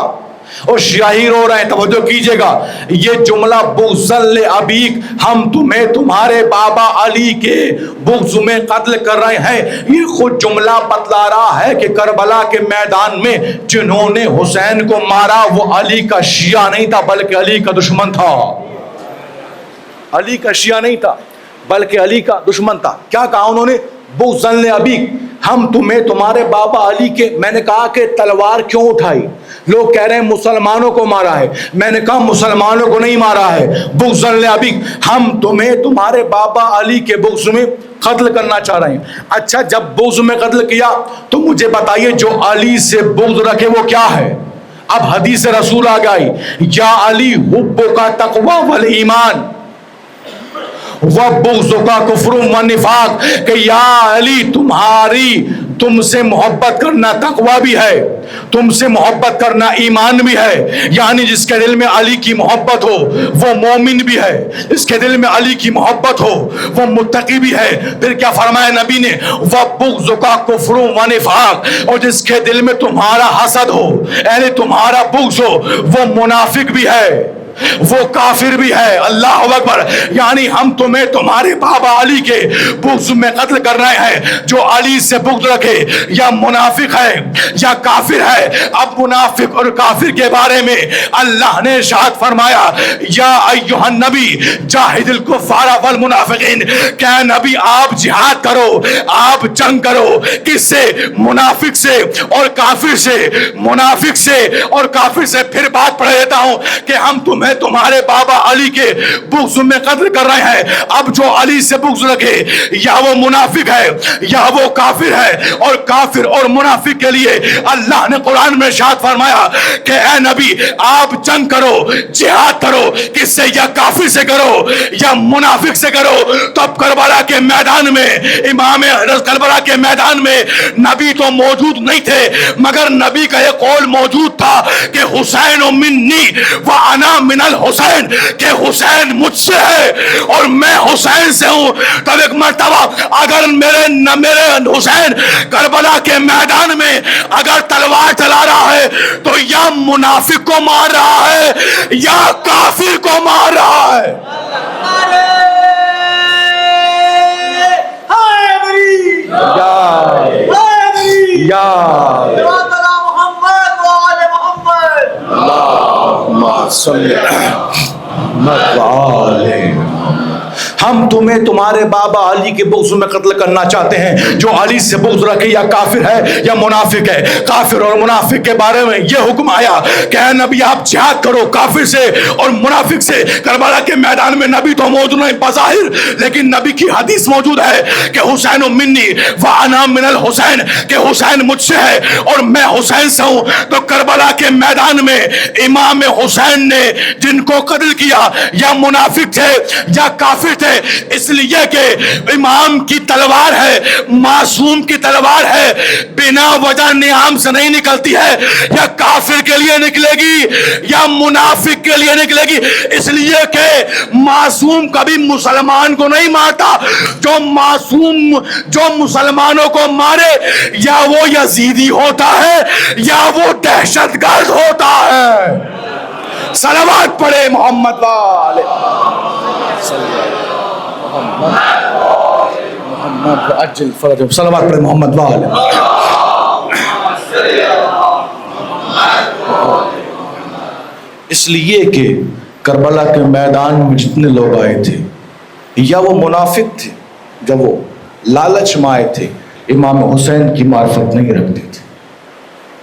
اور شیعہ ہی رو رہے ہیں. توجہ کیجئے گا، یہ جملہ بغضا لابیک، ہم تمہیں تمہارے بابا علی کے بغض میں قتل کر رہے ہیں، یہ خود جملہ بتلا رہا ہے کہ کربلا کے میدان میں جنہوں نے حسین کو مارا وہ علی کا شیعہ نہیں تھا بلکہ علی کا دشمن تھا. علی کا شیعہ نہیں تھا بلکہ علی کا دشمن تھا. کیا کہا انہوں نے؟ بغضا لابیک، ہم تمہیں تمہارے بابا علی کے. میں نے کہا کہ تلوار کیوں اٹھائی؟ لوگ کہہ رہے ہیں مسلمانوں کو مارا ہے. میں نے کہا مسلمانوں کو نہیں مارا ہے. بغضا لابیک، ہم تمہیں تمہارے بابا علی کے بغض میں قتل کرنا چاہ رہے ہیں. اچھا، جب بغض میں قتل کیا تو مجھے بتائیے جو علی سے بغض رکھے وہ کیا ہے؟ اب حدیث رسول آ گئی، یا علی حبک تقوی والایمان وَبُغْضُكَ كُفْرٌ وَنِفَاقٌ، کہ یا علی تم سے محبت کرنا تقوی بھی ہے، تم سے محبت کرنا ایمان بھی ہے. یعنی جس کے دل میں علی کی محبت ہو وہ مومن بھی ہے، جس کے دل میں علی کی محبت ہو وہ متقی بھی ہے. پھر کیا فرمایا نبی نے؟ وَبُغْضُكَ كُفْرٌ وَنِفَاقٌ، اور جس کے دل میں تمہارا حسد ہو، یعنی تمہارا بغض ہو، وہ منافق بھی ہے، وہ کافر بھی ہے. اللہ اکبر. یعنی ہم تمہیں تمہارے بابا علی کے بغض میں قتل کر رہے ہیں. جو علی سے بغض رکھے یا منافق ہے یا کافر ہے. اب منافق اور کافر کے بارے میں اللہ نے ارشاد فرمایا، یا ایھا النبی جاہد الکفار والمنافقین، کہ نبی آپ جہاد کرو، آپ جنگ کرو. کس سے؟ منافق سے اور کافر سے. منافق سے اور کافر سے. پھر بات پڑھ دیتا ہوں کہ ہم تمہیں میں تمہارے بابا علی کے بغض میں قتل کر رہے ہیں. اب جو علی سے بغض رکھے یا وہ منافق ہے یا وہ کافر ہے, اور کافر اور منافق کے لیے اللہ نے قرآن میں ارشاد فرمایا کہ اے نبی آپ جنگ کرو, جہاد کرو, کس سے؟ یا کافر سے کرو یا منافق سے کرو. تو اب کربلا کے میدان میں, امام کربلا کے میدان میں نبی تو موجود نہیں تھے, مگر نبی کا یہ قول موجود تھا کہ حسین منی و انا من الحسین, کہ حسین مجھ سے ہے اور میں حسین سے ہوں. تب ایک مرتبہ اگر میرے حسین کربلا کے میدان میں اگر تلوار چلا رہا ہے تو یا منافق کو مار رہا ہے یا کافر کو مار رہا ہے. ہم تمہیں تمہارے بابا علی کے بغض میں قتل کرنا چاہتے ہیں. جو علی سے بغض رکھے یا کافر ہے یا منافق ہے. کافر اور منافق کے بارے میں یہ حکم آیا کہ اے نبی آپ جہاد کرو کافر سے اور منافق سے. کربلا کے میدان میں نبی تو موجود نہیں بظاہر, لیکن نبی کی حدیث موجود ہے کہ حسین منی و انا من الحسین, کہ حسین مجھ سے ہے اور میں حسین سے ہوں. تو کربلا کے میدان میں امام حسین نے جن کو قتل کیا یا منافق تھے یا کافر تھے, اس لیے کہ امام کی تلوار ہے, معصوم کی تلوار ہے, بنا وجہ نیام سے نہیں نکلتی ہے. یا کافر کے لیے نکلے گی یا منافق کے لیے نکلے گی, اس لیے کہ معصوم کبھی مسلمان کو نہیں مارتا. جو معصوم جو مسلمانوں کو مارے یا وہ یزیدی ہوتا ہے یا وہ دہشت گرد ہوتا ہے. صلوات پڑھے محمد والے محمد عجل فرج. صلوات پڑھے محمد والے. اس لیے کہ کربلا کے میدان میں جتنے لوگ آئے تھے یا وہ منافق تھے یا وہ لالچ میں آئے تھے, امام حسین کی معرفت نہیں رکھتے تھے.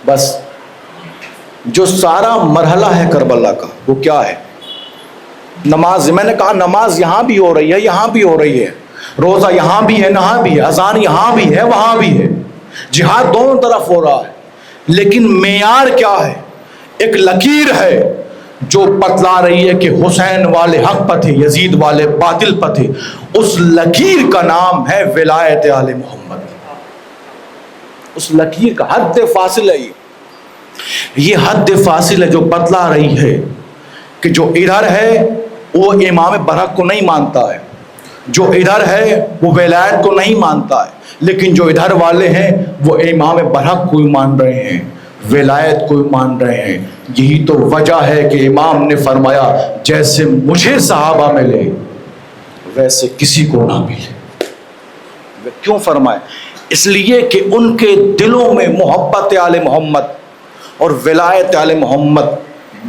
بس جو سارا مرحلہ ہے کربلا کا وہ کیا ہے؟ نماز. میں نے کہا نماز یہاں بھی ہو رہی ہے, یہاں بھی ہو رہی ہے, روزہ یہاں بھی ہے, یہاں بھی ہے, اذان یہاں بھی ہے, وہاں بھی ہے, جہاد دونوں طرف ہو رہا ہے. لیکن معیار کیا ہے؟ ایک لکیر ہے جو بتلا رہی ہے کہ حسین والے حق پر تھے, یزید والے باطل پر تھے. اس لکیر کا نام ہے ولایت آل محمد. اس لکیر کا حد فاصل ہے, یہ حد فاصل ہے جو بتلا رہی ہے کہ جو ادھر ہے وہ امام برحق کو نہیں مانتا ہے, جو ادھر ہے وہ ولایت کو نہیں مانتا ہے, لیکن جو ادھر والے ہیں وہ امام برحق کو مان رہے ہیں, ولایت کو مان رہے ہیں. یہی تو وجہ ہے کہ امام نے فرمایا جیسے مجھے صحابہ ملے ویسے کسی کو نہ ملے. کیوں فرمایا؟ اس لیے کہ ان کے دلوں میں محبت آل محمد اور ولایت آل محمد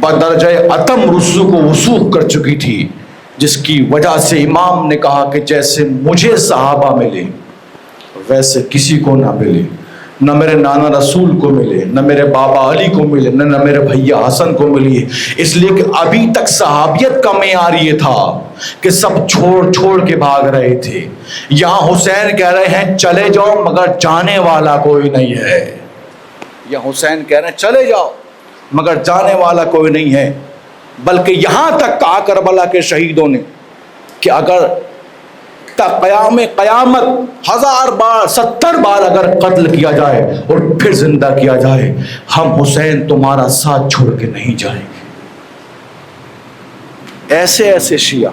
بدرجہ اتم رسوخ و وسوخ کر چکی تھی, جس کی وجہ سے امام نے کہا کہ جیسے مجھے صحابہ ملے ویسے کسی کو نہ ملے. نہ میرے نانا رسول کو ملے, نہ میرے بابا علی کو ملے, نہ میرے بھیا حسن کو ملی. اس لیے کہ ابھی تک صحابیت کا معیار یہ تھا کہ سب چھوڑ کے بھاگ رہے تھے. یہاں حسین کہہ رہے ہیں چلے جاؤ مگر جانے والا کوئی نہیں ہے. یا حسین کہہ رہے ہیں چلے جاؤ مگر جانے والا کوئی نہیں ہے. بلکہ یہاں تک کہا کربلا کے شہیدوں نے کہ اگر قیامت 1000 بار 70 بار اگر قتل کیا جائے اور پھر زندہ کیا جائے, ہم حسین تمہارا ساتھ چھوڑ کے نہیں جائیں گے. ایسے ایسے شیعہ,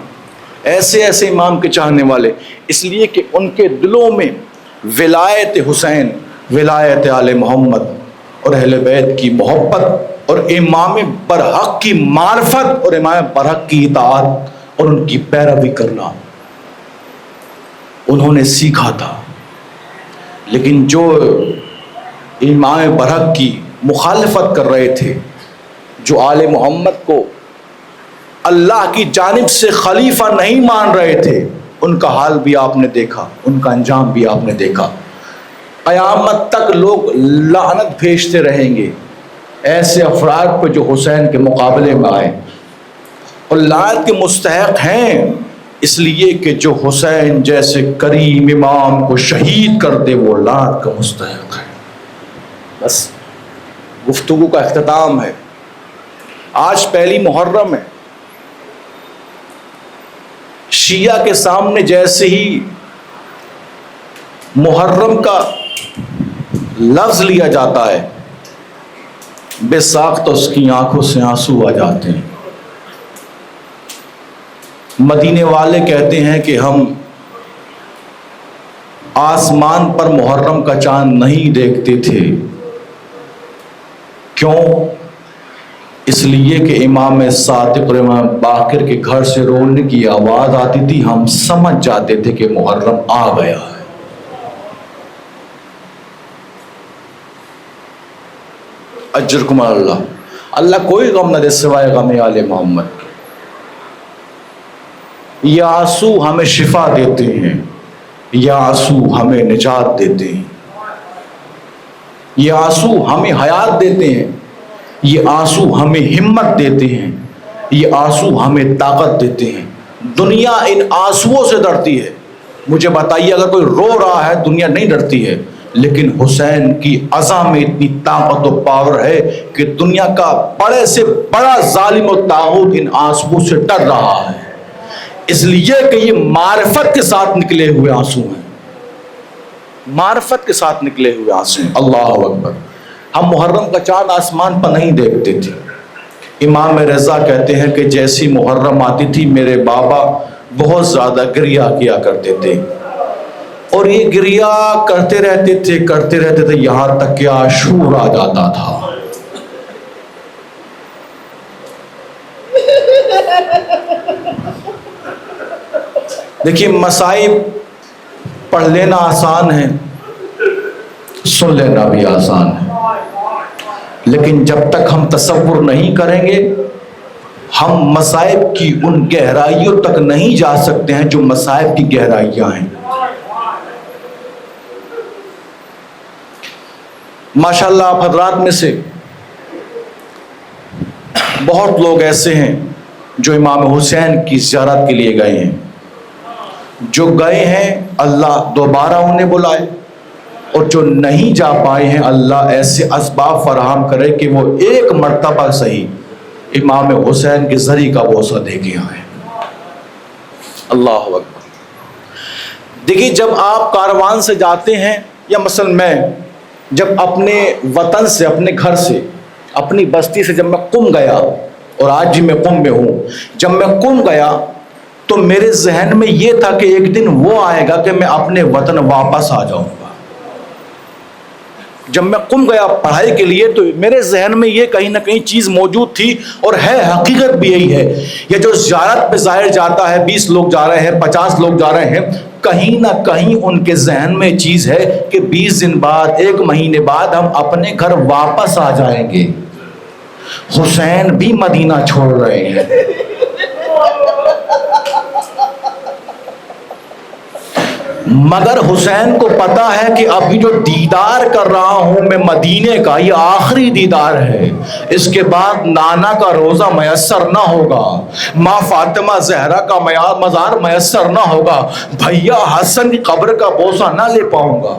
ایسے ایسے امام کے چاہنے والے, اس لیے کہ ان کے دلوں میں ولایت حسین, ولایت آل محمد اور اہل بیت کی محبت اور امام برحق کی معرفت اور امام برحق کی اطاعت اور ان کی پیروی کرنا انہوں نے سیکھا تھا. لیکن جو امام برحق کی مخالفت کر رہے تھے, جو آل محمد کو اللہ کی جانب سے خلیفہ نہیں مان رہے تھے, ان کا حال بھی آپ نے دیکھا, ان کا انجام بھی آپ نے دیکھا. قیامت تک لوگ لعنت بھیجتے رہیں گے ایسے افراد پہ جو حسین کے مقابلے میں آئے. اور لعنت کے مستحق ہیں اس لیے کہ جو حسین جیسے کریم امام کو شہید کر دے وہ لعنت کا مستحق ہے۔ بس گفتگو کا اختتام ہے۔ آج پہلی محرم ہے، شیعہ کے سامنے جیسے ہی محرم کا لفظ لیا جاتا ہے بے ساختہ اس کی آنکھوں سے آنسو آ جاتے ہیں۔ مدینے والے کہتے ہیں کہ ہم آسمان پر محرم کا چاند نہیں دیکھتے تھے، کیوں؟ اس لیے کہ امام صادق اور امام باقر کے گھر سے رونے کی آواز آتی تھی، ہم سمجھ جاتے تھے کہ محرم آ گیا ہے۔ اجرکم اللہ، اللہ کوئی غم نہ دے سوائے غم آل محمد کے۔ یہ آنسو ہمیں شفا دیتے ہیں، یہ آنسو ہمیں نجات دیتے ہیں، یہ آنسو ہمیں حیات دیتے ہیں، یہ آنسو ہمیں ہمت دیتے ہیں، یہ آنسو ہمیں طاقت دیتے ہیں۔ دنیا ان آنسوؤں سے ڈرتی ہے۔ مجھے بتائیے اگر کوئی رو رہا ہے دنیا نہیں ڈرتی ہے، لیکن حسین کی عزا میں اتنی طاقت و پاور ہے کہ دنیا کا بڑے سے بڑا ظالم و طاغوت ان آنسوؤں سے ڈر رہا ہے، اس لیے کہ یہ معرفت کے ساتھ نکلے ہوئے آنسو ہیں، معرفت کے ساتھ نکلے ہوئے آنسو ہیں۔ اللہ اکبر۔ ہم محرم کا چاند آسمان پر نہیں دیکھتے تھے۔ امام رضا کہتے ہیں کہ جیسی محرم آتی تھی میرے بابا بہت زیادہ گریہ کیا کرتے تھے، اور یہ گریہ کرتے رہتے تھے یہاں تک کہ عاشور آ جاتا تھا۔ دیکھیے مصائب پڑھ لینا آسان ہے، سن لینا بھی آسان ہے، لیکن جب تک ہم تصور نہیں کریں گے ہم مصائب کی ان گہرائیوں تک نہیں جا سکتے ہیں جو مصائب کی گہرائیاں ہیں۔ ماشاءاللہ آپ حضرات میں سے بہت لوگ ایسے ہیں جو امام حسین کی زیارت کے لیے گئے ہیں، جو گئے ہیں اللہ دوبارہ انہیں بلائے، اور جو نہیں جا پائے ہیں اللہ ایسے اسباب فراہم کرے کہ وہ ایک مرتبہ صحیح امام حسین کے ذریعے کا بوسہ دے کے آئیں۔ اللہ اکبر۔ دیکھیے جب آپ کاروان سے جاتے ہیں، یا مثلا میں جب اپنے وطن سے، اپنے گھر سے، اپنی بستی سے جب میں قم گیا، اور آج بھی میں قم میں ہوں، جب میں قم گیا تو میرے ذہن میں یہ تھا کہ ایک دن وہ آئے گا کہ میں اپنے وطن واپس آ جاؤں گا۔ جب میں قم گیا پڑھائی کے لیے تو میرے ذہن میں یہ کہیں نہ کہیں چیز موجود تھی، اور ہے حقیقت بھی یہی ہے۔ یہ جو زیارت پہ ظاہر جاتا ہے 20 لوگ جا رہے ہیں، 50 لوگ جا رہے ہیں، کہیں نہ کہیں ان کے ذہن میں چیز ہے کہ 20 دن بعد، 1 مہینے بعد ہم اپنے گھر واپس آ جائیں گے۔ حسین بھی مدینہ چھوڑ رہے ہیں۔ مگر حسین کو پتا ہے کہ ابھی جو دیدار کر رہا ہوں میں مدینے کا، یہ آخری دیدار ہے، اس کے بعد نانا کا روزہ میسر نہ ہوگا، ماں فاطمہ زہرا کا مزار میسر نہ ہوگا، بھیا حسن کی قبر کا بوسہ نہ لے پاؤں گا۔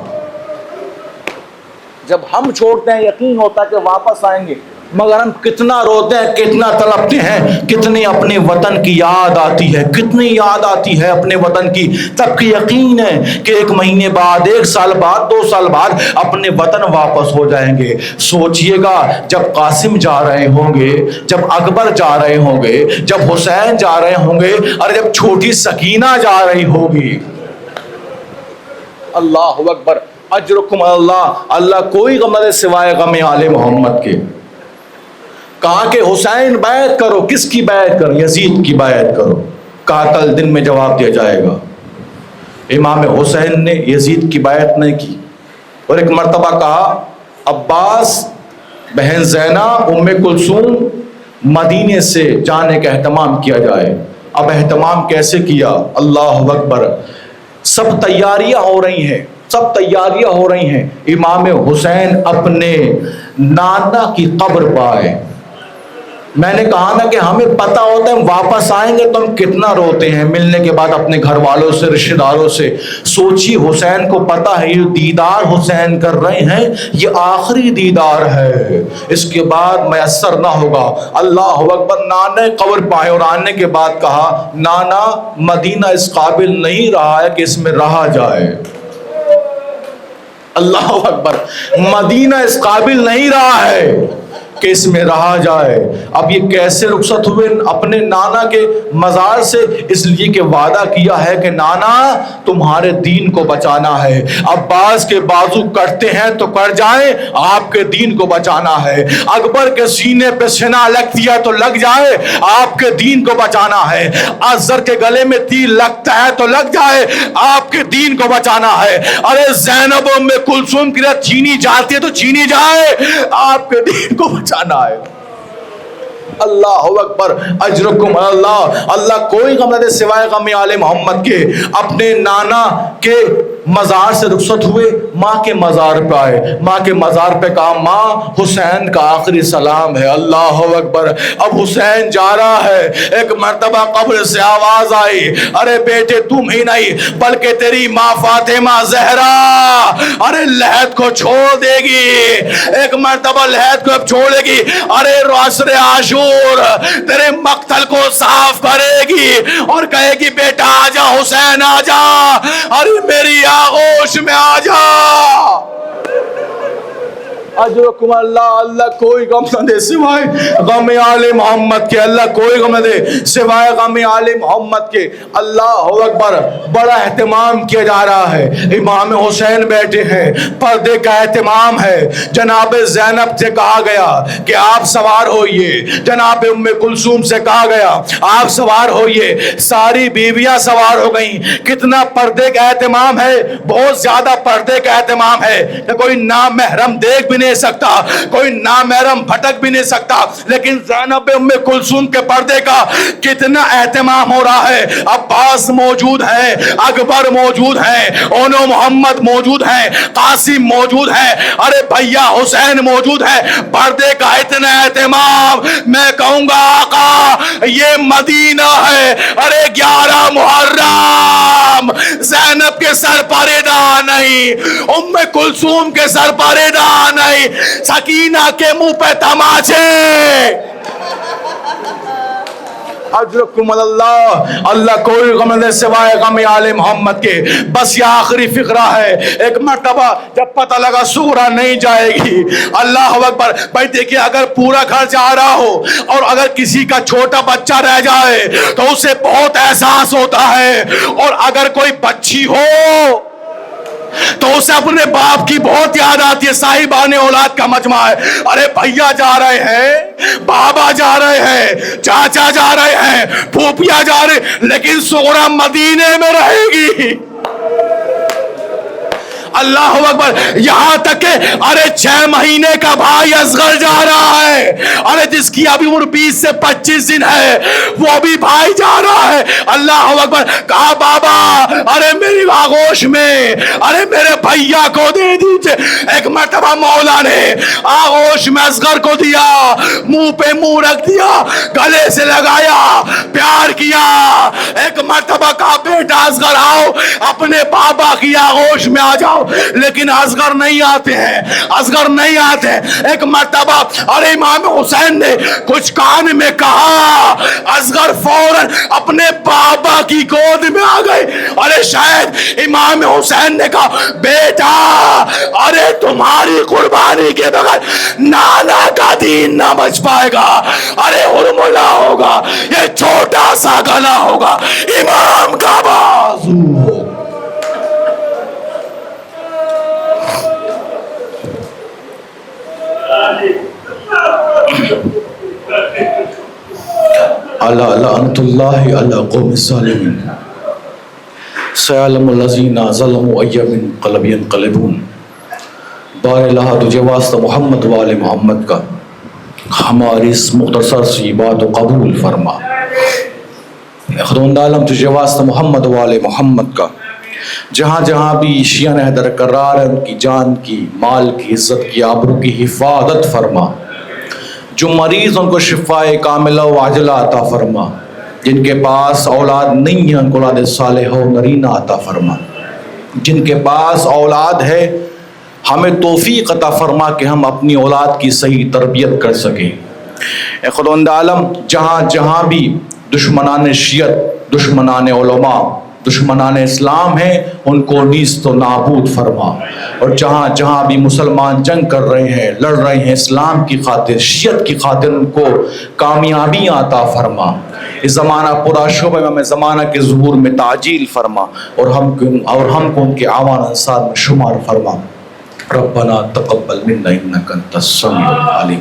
جب ہم چھوڑتے ہیں یقین ہوتا ہے کہ واپس آئیں گے، مگر ہم کتنا روتے ہیں، کتنا تڑپتے ہیں، کتنی اپنے وطن کی یاد آتی ہے، کتنی یاد آتی ہے اپنے وطن کی، تب کہ یقین ہے کہ 1 مہینے بعد، 1 سال بعد، 2 سال بعد اپنے وطن واپس ہو جائیں گے۔ سوچئے گا جب قاسم جا رہے ہوں گے، جب اکبر جا رہے ہوں گے، جب حسین جا رہے ہوں گے، اور جب چھوٹی سکینہ جا رہی ہوگی۔ اللہ اکبر۔ اجرکم اللہ، اللہ کوئی غم نہ دے سوائے غم آل محمد کے۔ کہا کہ حسین بیعت کرو، کس کی بیعت کرو؟ یزید کی بیعت کرو۔ کہا کل دن میں جواب دیا جائے گا۔ امام حسین نے یزید کی بیعت نہیں کی، اور ایک مرتبہ کہا عباس، بہن زینب، ام کلثوم مدینے سے جانے کا اہتمام کیا جائے۔ اب اہتمام کیسے کیا؟ اللہ اکبر۔ سب تیاریاں ہو رہی ہیں، سب تیاریاں ہو رہی ہیں۔ امام حسین اپنے نانا کی قبر پر آئے، میں نے کہا نا کہ ہمیں پتہ ہوتا ہے واپس آئیں گے تو ہم کتنا روتے ہیں ملنے کے بعد اپنے گھر والوں سے، رشتہ داروں سے. سوچی حسین کو پتہ ہے یہ دیدار حسین کر رہے ہیں یہ آخری دیدار ہے، اس کے بعد میسر نہ ہوگا. اللہ اکبر. نانا قبر پائے اور آنے کے بعد کہا نانا مدینہ اس قابل نہیں رہا ہے کہ اس میں رہا جائے. اللہ اکبر. مدینہ اس قابل نہیں رہا ہے کہ اس میں رہا جائے. اب یہ کیسے رخصت ہوئے اپنے نانا کے مزار سے؟ اس لیے کہ وعدہ کیا ہے کہ نانا تمہارے دین کو بچانا ہے. عباس کے بازو کٹتے ہیں تو کٹ جائیں، آپ کے دین کو بچانا ہے. اکبر کے سینے پہ سنا لگتی ہے تو لگ جائے، آپ کے دین کو بچانا ہے. اصغر کے گلے میں تیر لگتا ہے تو لگ جائے، آپ کے دین کو بچانا ہے. ارے زینب ام کلثوم کی رات چینی جاتی ہے تو چینی جائے، آپ کے دین کو بچانا ہے. اللہ اکبر. اجرکم اللہ. اللہ کوئی غم نہ دے سوائے غم آل محمد کے. اپنے نانا کے مزار سے رخصت ہوئے، ماں کے مزار پہ آئے. ماں کے مزار پہ کہا ماں حسین کا آخری سلام ہے. اللہ اکبر. اب حسین جا رہا ہے. ایک مرتبہ قبر سے آواز آئی، ارے بیٹے تم ہی نہیں بلکہ تیری ماں فاطمہ زہرا ارے لحد کو چھوڑ دے گی. ایک مرتبہ لحد کو اب چھوڑے گی. ارے عصر عاشور تیرے مقتل کو صاف کرے گی اور کہے گی بیٹا آجا حسین آجا، ارے میری آغوش میں آجا. اجرکم اللہ. اللہ کوئی غم نہ دے سوائے غم آل محمد کے. اللہ کوئی غم نہ دے سوائے غم آل محمد کے. اللہ اکبر. بڑا اہتمام کیا جا رہا ہے. امام حسین بیٹھے ہیں، پردے کا اہتمام ہے. جناب زینب سے کہا گیا کہ آپ سوار ہوئیے. جناب ام کلثوم سے کہا گیا آپ سوار ہوئیے. ساری بیویاں سوار ہو گئیں. کتنا پردے کا اہتمام ہے، بہت زیادہ پردے کا اہتمام ہے. کوئی نامحرم دیکھ بھی نہیں سکتا، کوئی نامحرم بھٹک بھی نہیں سکتا. لیکن زینب ام کلثوم کے پردے کا کتنا اہتمام ہو رہا ہے. عباس موجود ہے، اکبر موجود ہے، اونو محمد موجود ہے، قاسم موجود ہے، ارے بھیا حسین موجود ہے. پردے کا اتنا اہتمام. میں کہوں گا آقا یہ مدینہ ہے. ارے 11 محرم زینب کے سر پر ادا نہیں، ام کلثوم کے سر پر ادا نہیں، سکینہ کے منہ پہ تماچے. اجرکم اللہ. اللہ کوئی غم نہ دے سوائے غم آل محمد کے. بس یہ آخری فقرہ ہے. ایک مرتبہ جب پتہ لگا سورہ نہیں جائے گی. اللہ اکبر. بھائی دیکھیے اگر پورا گھر جا رہا ہو اور اگر کسی کا چھوٹا بچہ رہ جائے تو اسے بہت احساس ہوتا ہے، اور اگر کوئی بچی ہو تو اسے اپنے باپ کی بہت یاد آتی ہے. صاحبان اولاد کا مجمع ہے. ارے بھیا جا رہے ہیں، بابا جا رہے ہیں، چاچا جا رہے ہیں، پھوپھیا جا رہے ہیں، لیکن سغرا مدینے میں رہے گی. اللہ اکبر. یہاں تک کہ ارے 6 مہینے کا بھائی اصغر جا رہا ہے، ارے جس کی ابھی عمر 20 سے 25 دن ہے وہ بھی بھائی جا رہا ہے. اللہ اکبر. کہا بابا ارے میری آغوش میں ارے میرے بھیا کو دے دیجئے. ایک مرتبہ مولا نے آغوش میں اصغر کو دیا، منہ پہ منہ رکھ دیا، گلے سے لگایا، پیار کیا. ایک مرتبہ کہا بیٹا اصغر آؤ اپنے بابا کی آغوش میں آ جاؤ. لیکن اصغر نہیں آتے ہیں، اصغر نہیں آتے. ایک مرتبہ اور امام حسین نے کچھ کان میں کہا، اصغر فوراً اپنے بابا کی گود میں آ گئے. ارے شاید امام حسین نے کہا بیٹا ارے تمہاری قربانی کے بغیر نانا کا دین نہ بچ پائے گا. ارے حرملہ ہوگا، یہ چھوٹا سا گلا ہوگا، امام کا بازو. اللہ لعنت اللہ علی قوم الظالمین. سیعلم الذین ظلموا ای منقلب ینقلبون. بار اللہ تجھے واسطہ محمد وآل محمد کا ہماری اس مختصر سی بات و قبول فرما. خداوند عالم تجھے واسطہ محمد وآل محمد کا جہاں جہاں بھی شیعہ حیدر قرار ہے ان کی جان کی، مال کی، عزت کی، آبرو کی حفاظت فرما. جو مریض ان کو شفاء کاملہ و عاجلہ عطا فرما، جن کے پاس اولاد نہیں ہے ان کو اولاد صالحہ و نرینہ عطا فرما، جن کے پاس اولاد ہے ہمیں توفیق عطا فرما کہ ہم اپنی اولاد کی صحیح تربیت کر سکیں۔ اے خداوند عالم، جہاں جہاں بھی دشمنان شریعت، دشمنان علماء، دشمنان اسلام ہیں ان کو نیست و نابود فرما، اور جہاں جہاں بھی مسلمان جنگ کر رہے ہیں، لڑ رہے ہیں اسلام کی خاطر، شریعت کی خاطر، ان کو کامیابیاں عطا فرما۔ اس زمانہ پورا شعبہ میں زمانہ کے ظہور میں تعجیل فرما، اور ہم کو ان کے اعوان انصار میں شمار فرما۔ ربنا تقبل منا انک انت السمیع العلیم۔